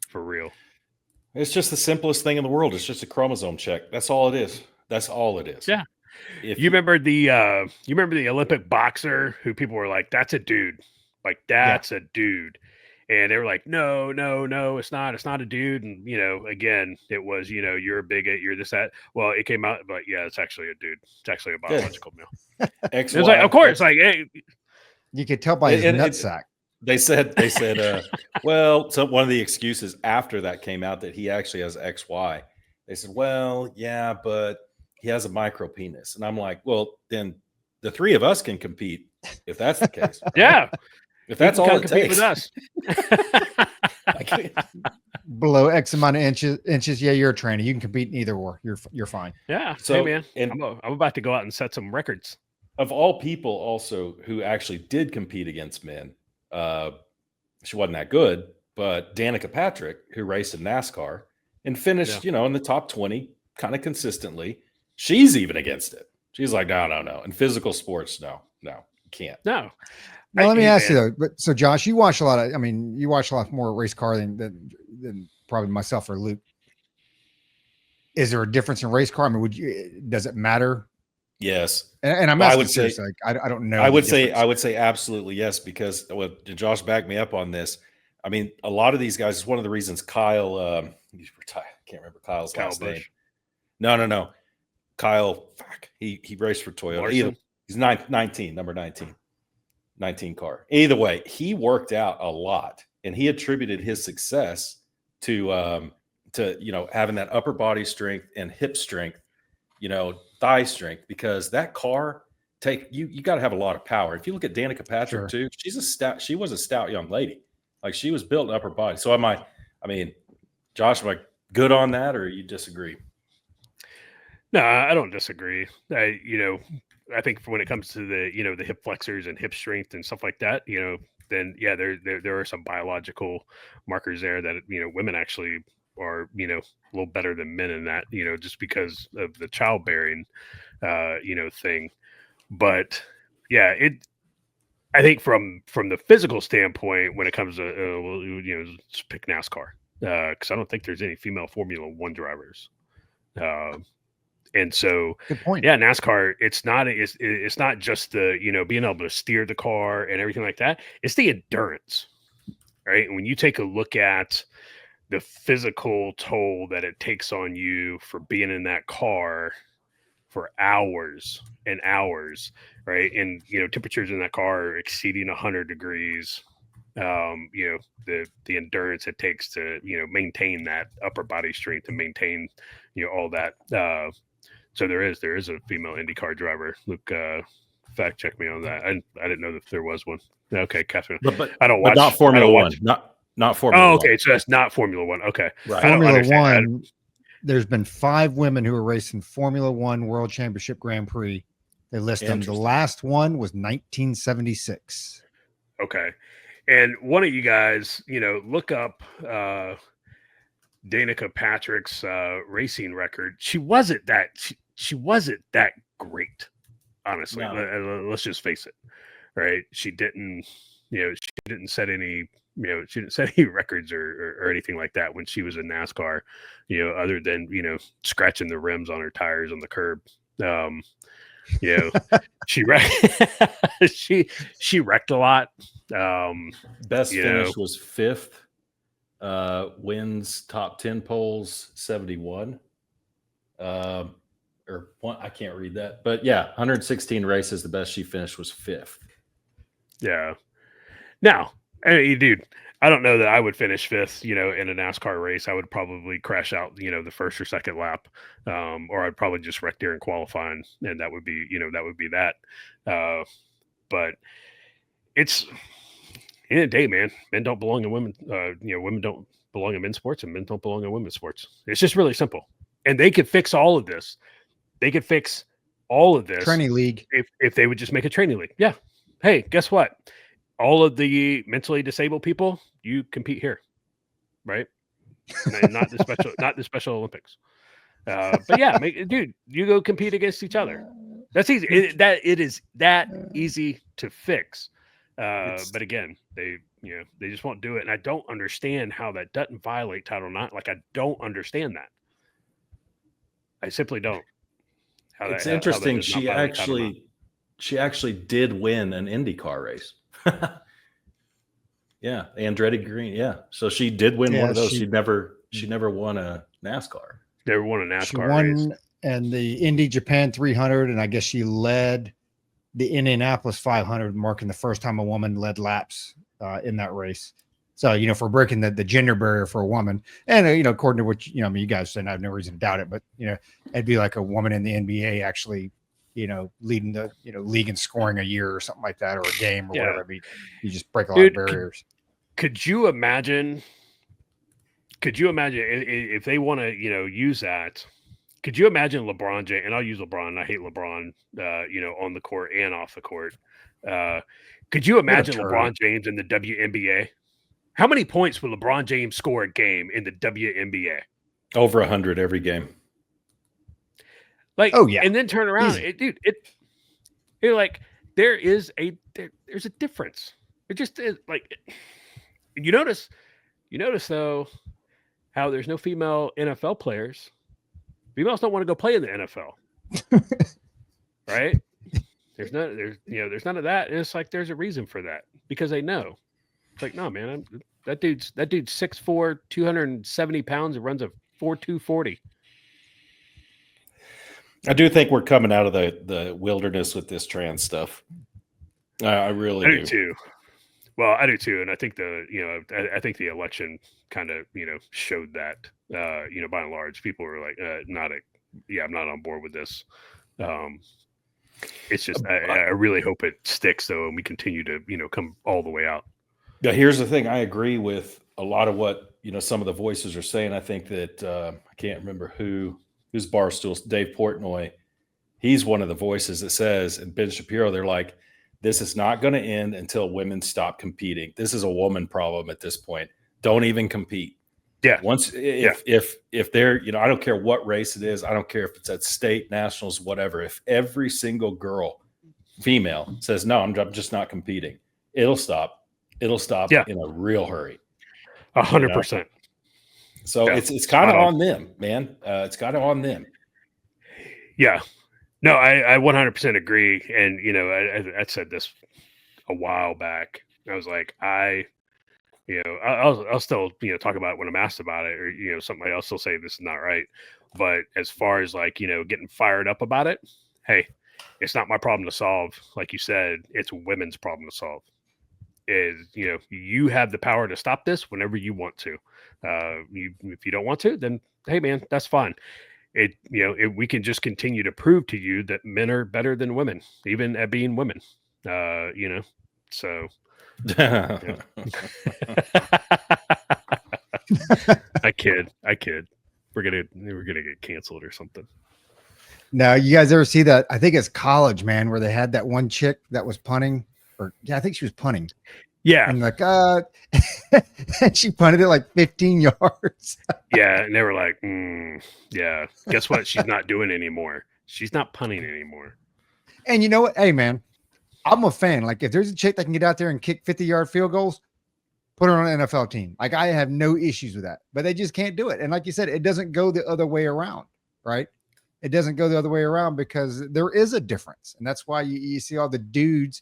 for real. It's just the simplest thing in the world. It's just a chromosome check. That's all it is. That's all it is. Yeah. If you remember the Olympic boxer who people were like, that's a dude. Like, that's a dude. And they were like, no, it's not. It's not a dude. And, again, it was, you're a bigot, you're this, that. Well, it came out, but yeah, it's actually a dude. It's actually a biological male. It was like, of course, like, hey. You could tell by his nutsack. They said, well, so one of the excuses after that came out that he actually has XY. They said, well, yeah, but he has a micro penis. And I'm like, well, then the three of us can compete if that's the case. Right? Yeah. If that's all it takes. With us. Below X amount of inches, yeah, you're a trainer. You can compete in either or. You're fine. Yeah. So, hey, man, and I'm about to go out and set some records. Of all people also who actually did compete against men, she wasn't that good, but Danica Patrick, who raced in NASCAR and finished, in the top 20 kind of consistently, she's even against it. She's like, no. In physical sports, no, you can't. No. Now, let me ask you though. But so, Josh, you watch a lot more race car than probably myself or Luke. Is there a difference in race car? I mean, does it matter? Yes. And I'm asking seriously, like, I don't know. I would say absolutely yes, because Josh backed me up on this. I mean, a lot of these guys, it's one of the reasons Kyle, he's retired. I can't remember Kyle's last name. No. Kyle, he raced for Toyota. He's 19, number 19 car. Either way, he worked out a lot, and he attributed his success to having that upper body strength and hip strength, thigh strength, because that car you got to have a lot of power. If you look at Danica Patrick too, she was a stout young lady. Like, she was built upper body. So Josh, am I good on that, or you disagree? No, I don't disagree. I think when it comes to the hip flexors and hip strength and stuff like that, then there are some biological markers there that women actually are a little better than men in that, just because of the childbearing thing. But yeah, I think from the physical standpoint, when it comes to let's pick NASCAR, because I don't think there's any female Formula One drivers. And so, good point. Yeah, NASCAR, it's not just the, being able to steer the car and everything like that. It's the endurance, right? And when you take a look at the physical toll that it takes on you for being in that car for hours and hours, right? And, temperatures in that car are exceeding 100 degrees. The endurance it takes to, maintain that upper body strength and maintain, all that. So there is a female IndyCar driver. Luke, fact check me on that. I didn't know that there was one. Okay, Catherine. But I don't watch. But not Formula One. Not Formula One. Oh, okay. So that's not Formula One. Okay. Right. Formula One. There's been 5 women who are racing Formula One World Championship Grand Prix. They list them. The last one was 1976. Okay. And one of you guys, look up Danica Patrick's racing record. She wasn't that great, honestly. No. Let's just face it, right? She didn't set any records or anything like that when she was in NASCAR, other than scratching the rims on her tires on the curb. She wrecked a lot. Best finish was 5th. Wins top 10 polls 71. Or one, I can't read that, but yeah, 116 races. The best she finished was 5th. Yeah. Now, dude, I don't know that I would finish 5th, in a NASCAR race. I would probably crash out, the first or second lap, or I'd probably just wreck during qualifying, and that would be that. But it's in the day, man. Men don't belong in women. Women don't belong in men's sports, and men don't belong in women's sports. It's just really simple, and they could fix all of this. They could fix all of this training league. If they would just make a training league. Yeah. Hey, guess what? All of the mentally disabled people, you compete here, right? Not the Special Olympics. But yeah, dude, you go compete against each other. That's easy. It is that easy to fix. But again, they just won't do it, and I don't understand how that doesn't violate Title IX. Like, I don't understand that. I simply don't. It's interesting. She actually did win an IndyCar race. Yeah, Andretti Green. Yeah, so she did win one of those. She never won a NASCAR. Never won a NASCAR. She won and the Indy Japan 300, and I guess she led the Indianapolis 500, marking the first time a woman led laps in that race. So, for breaking the gender barrier for a woman, and according to what you guys said, I have no reason to doubt it, but it'd be like a woman in the NBA actually, leading the league in scoring a year or something like that, or a game or whatever. I mean, you just break a lot of barriers. Could you imagine? If they want to, use that? Could you imagine LeBron James? And I'll use LeBron. I hate LeBron, on the court and off the court. Could you imagine LeBron James in the WNBA? How many points would LeBron James score a game in the WNBA? Over 100 every game. Like, oh yeah, and then turn around, you're like, there's a difference. It just is like, you notice though, how there's no female NFL players. Females don't want to go play in the NFL, right? There's none of that. And it's like, there's a reason for that, because they know. It's like, no, man, that dude's 6'4", 270 pounds, and runs a 4.240. I do think we're coming out of the wilderness with this trans stuff. I really do too. Well, I do too, and I think I think the election kind of showed that. By and large, people were like, I'm not on board with this. It's just I really hope it sticks though, and we continue to come all the way out. Yeah, here's the thing. I agree with a lot of what some of the voices are saying. I think that I can't remember who's Barstool's Dave Portnoy. He's one of the voices that says, and Ben Shapiro, they're like, this is not going to end until women stop competing. This is a woman problem at this point. Don't even compete. Yeah. If they're, I don't care what race it is. I don't care if it's at state, nationals, whatever. If every single girl, female, says, no, I'm just not competing, it'll stop. It'll stop in a real hurry. 100%. So it's kind of on them, man. It's kind of on them. Yeah. No, I 100% agree. And, I said this a while back. I was like, I'll still, talk about it when I'm asked about it, or, something else will say this is not right. But as far as like, getting fired up about it, hey, it's not my problem to solve. Like you said, it's women's problem to solve. Is, you have the power to stop this whenever you want to. If you don't want to, then hey, man, that's fine. We can just continue to prove to you that men are better than women, even at being women. So. I kid. We're gonna get canceled or something. Now, you guys ever see that? I think it's college, man, where they had that one chick that was punting, I think she was punting. Yeah. And like, and she punted it like 15 yards. Yeah. And they were like, yeah, guess what? She's not doing anymore. She's not punting anymore. And you know what? Hey, man, I'm a fan. Like, if there's a chick that can get out there and kick 50-yard field goals, put her on an NFL team. Like, I have no issues with that, but they just can't do it. And like you said, it doesn't go the other way around, right? It doesn't go the other way around because there is a difference. And that's why you see all the dudes,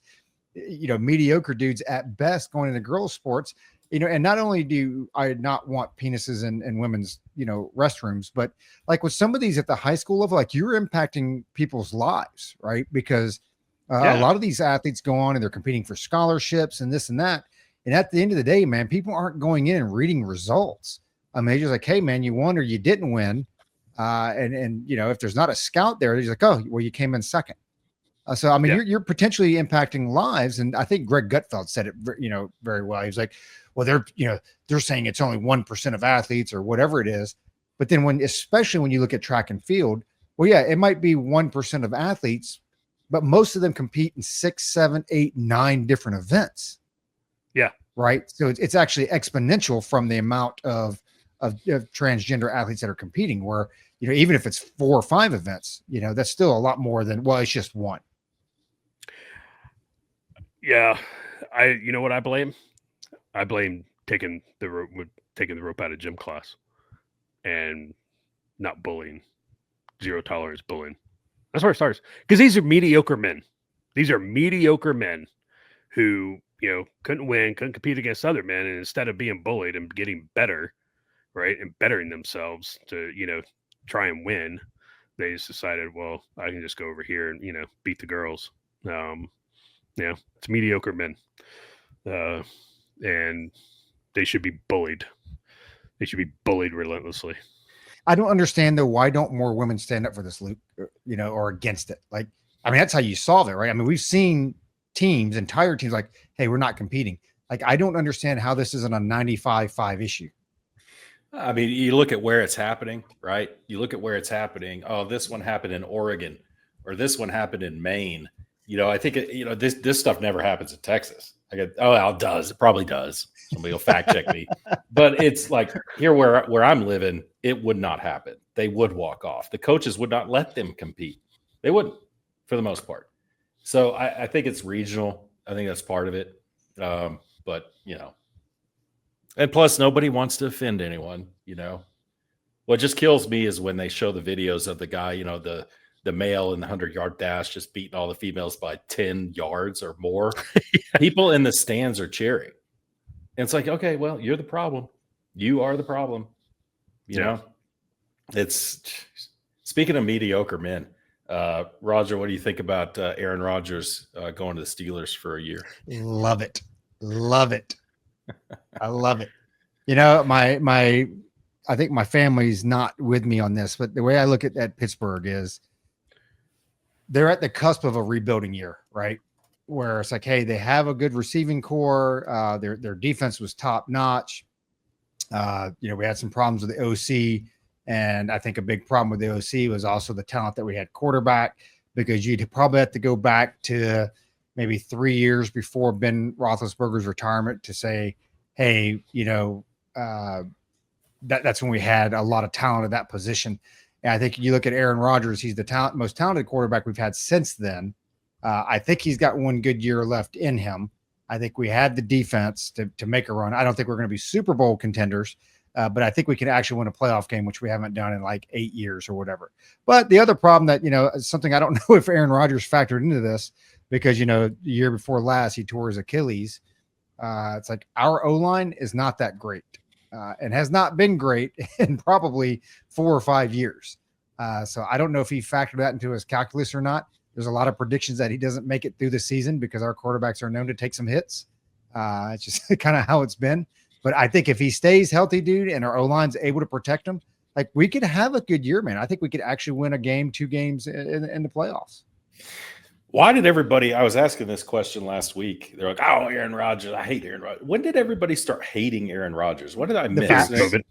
mediocre dudes at best going into girls sports, and not only do I not want penises in women's, restrooms, but like with some of these at the high school level, like you're impacting people's lives, right? Because a lot of these athletes go on and they're competing for scholarships and this and that. And at the end of the day, man, people aren't going in and reading results. I mean, they're just like, hey, man, you won or you didn't win. And if there's not a scout there, they're like, oh, well, you came in second. So, I mean, you're potentially impacting lives. And I think Greg Gutfeld said it, very well. He was like, well, they're saying it's only 1% of athletes or whatever it is. But then especially when you look at track and field, Well, yeah, it might be 1% of athletes, but most of them compete in 6, 7, 8, 9 different events. Yeah. Right. So it's actually exponential from the amount of transgender athletes that are competing, where, even if it's 4 or 5 events, that's still a lot more than, well, it's just one. Yeah. You know what I blame? I blame taking the rope out of gym class and not bullying, 0 tolerance bullying. That's where it starts. Because these are mediocre men. These are mediocre men who, couldn't win, couldn't compete against other men. And instead of being bullied and getting better, right, and bettering themselves to, try and win, they just decided, well, I can just go over here and, beat the girls. It's mediocre men. And they should be bullied. They should be bullied relentlessly. I don't understand, though, why don't more women stand up for this, Luke, or against it? Like, I mean, that's how you solve it, right? I mean, we've seen entire teams like, hey, we're not competing. Like, I don't understand how this isn't a 95-5 issue. I mean, you look at where it's happening, right? You look at where it's happening. Oh, this one happened in Oregon, or this one happened in Maine. I think this stuff never happens in Texas. It does. It probably does. Somebody will fact check me. But it's like here where I'm living, it would not happen. They would walk off. The coaches would not let them compete. They wouldn't, for the most part. So I think it's regional. I think that's part of it. But and plus nobody wants to offend anyone. What just kills me is when they show the videos of the guy, the male in the 100-yard dash just beating all the females by 10 yards or more. Yeah. People in the stands are cheering. And it's like, okay, well, you're the problem. You are the problem. You know, it's speaking of mediocre men. Roger, what do you think about Aaron Rodgers going to the Steelers for a year? Love it. Love it. I love it. I think my family's not with me on this, but the way I look at Pittsburgh is they're at the cusp of a rebuilding year, right? Where it's like, hey, they have a good receiving core. Their defense was top notch. We had some problems with the OC, and I think a big problem with the OC was also the talent that we had quarterback, because you'd probably have to go back to maybe 3 years before Ben Roethlisberger's retirement to say, hey, that's when we had a lot of talent at that position. And I think you look at Aaron Rodgers, he's the most talented quarterback we've had since then. I think he's got one good year left in him. I think we had the defense to make a run. I don't think we're going to be Super Bowl contenders, but I think we can actually win a playoff game, which we haven't done in like 8 years or whatever. But the other problem that, something I don't know if Aaron Rodgers factored into this, because, the year before last, he tore his Achilles. It's like our O-line is not that great. And has not been great in probably 4 or 5 years. So I don't know if he factored that into his calculus or not. There's a lot of predictions that he doesn't make it through the season because our quarterbacks are known to take some hits. It's just kind of how it's been. But I think if he stays healthy, dude, and our O-line's able to protect him, like, we could have a good year, man. I think we could actually win a game, 2 games in the playoffs. Why did everybody, I was asking this question last week. They're like, oh, Aaron Rodgers, I hate Aaron Rodgers. When did everybody start hating Aaron Rodgers? What did I miss? COVID.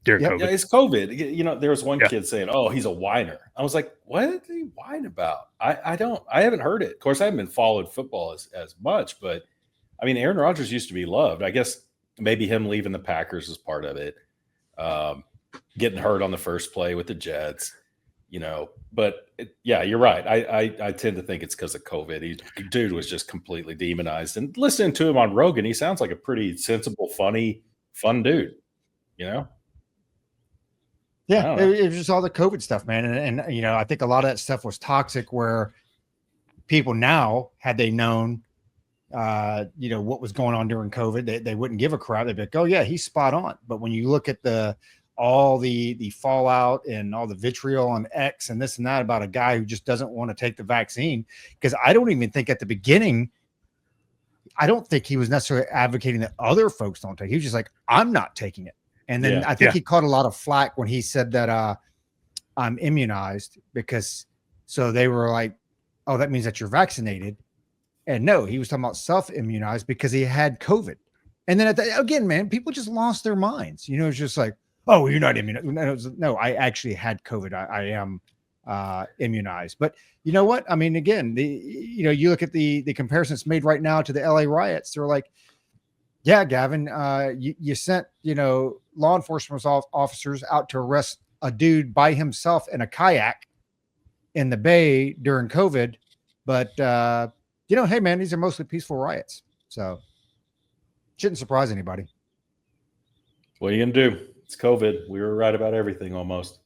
During COVID. Yeah, it's COVID. There was one kid saying, oh, he's a whiner. I was like, what did he whine about? I haven't heard it. Of course, I haven't been followed football as much, but I mean, Aaron Rodgers used to be loved. I guess maybe him leaving the Packers is part of it. Getting hurt on the first play with the Jets. But you're right. I tend to think it's because of COVID. Dude was just completely demonized. And listening to him on Rogan, he sounds like a pretty sensible, funny, fun dude. Yeah, it was just all the COVID stuff, man. And I think a lot of that stuff was toxic, where people now, had they known, what was going on during COVID, they wouldn't give a crap. They'd be like, oh yeah, he's spot on. But when you look at all the fallout and all the vitriol on X and this and that about a guy who just doesn't want to take the vaccine, because I don't even think at the beginning, I don't think he was necessarily advocating that other folks don't take it. He was just like, I'm not taking it. And then I think he caught a lot of flack when he said that I'm immunized, so they were like, oh, that means that you're vaccinated. And no, he was talking about self-immunized because he had COVID. And then again, man, people just lost their minds. It's just like, oh, you're not immunized. No, I actually had COVID. I am immunized. But you know what? I mean, again, you look at the comparisons made right now to the LA riots. They're like, yeah, Gavin, you sent, law enforcement officers out to arrest a dude by himself in a kayak in the Bay during COVID. But, hey, man, these are mostly peaceful riots. So shouldn't surprise anybody. What are you going to do? It's COVID. We were right about everything almost.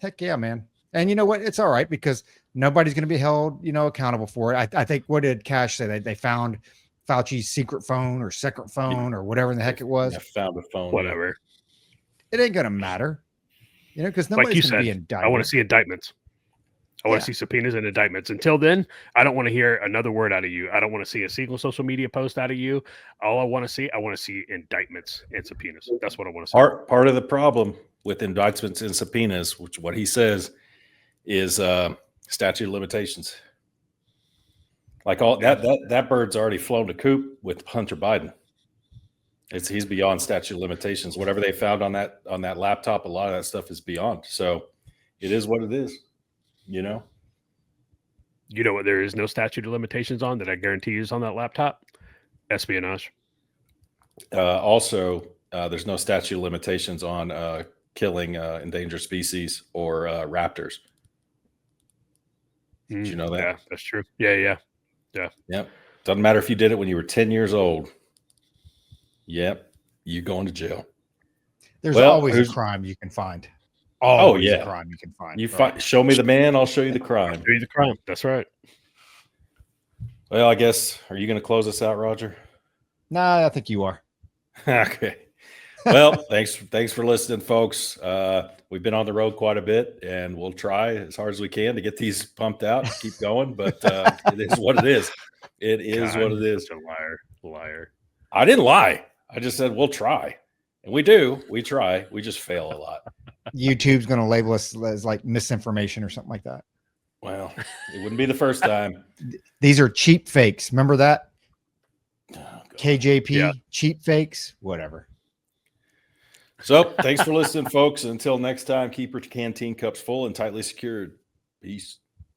Heck yeah, man. And you know what? It's all right because nobody's going to be held, accountable for it. I think, what did Cash say? They found Fauci's secret phone or secret phone or whatever in the heck it was. I found a phone. Whatever. It ain't going to matter, because nobody's going to be indicted. I want to see indictments. I want to see subpoenas and indictments. Until then, I don't want to hear another word out of you. I don't want to see a single social media post out of you. All I want to see indictments and subpoenas. That's what I want to see. Part of the problem with indictments and subpoenas, which what he says is statute of limitations. Like that bird's already flown to coop with Hunter Biden. He's beyond statute of limitations. Whatever they found on that laptop, a lot of that stuff is beyond. So it is what it is. You know what there is no statute of limitations on that I guarantee is on that laptop? Espionage. Also, there's no statute of limitations on killing endangered species or raptors. Did you know that? Yeah, that's true. Yeah. Yep. Doesn't matter if you did it when you were 10 years old. Yep. You're going to jail. There's always a crime you can find. Always a crime you can find. Show me the man, I'll show you the crime. Show you the crime. That's right. Well, I guess, are you going to close us out, Roger? Nah, I think you are. Okay. Well, thanks for listening, folks. We've been on the road quite a bit, and we'll try as hard as we can to get these pumped out and keep going. But it is what it is. It is what it is. Such a liar. I didn't lie. I just said we'll try, and we do. We try. We just fail a lot. YouTube's going to label us as like misinformation or something like that. Well, it wouldn't be the first time. These are cheap fakes. Remember that? KJP, cheap fakes, whatever. So thanks for listening, folks. Until next time, keep your canteen cups full and tightly secured. Peace.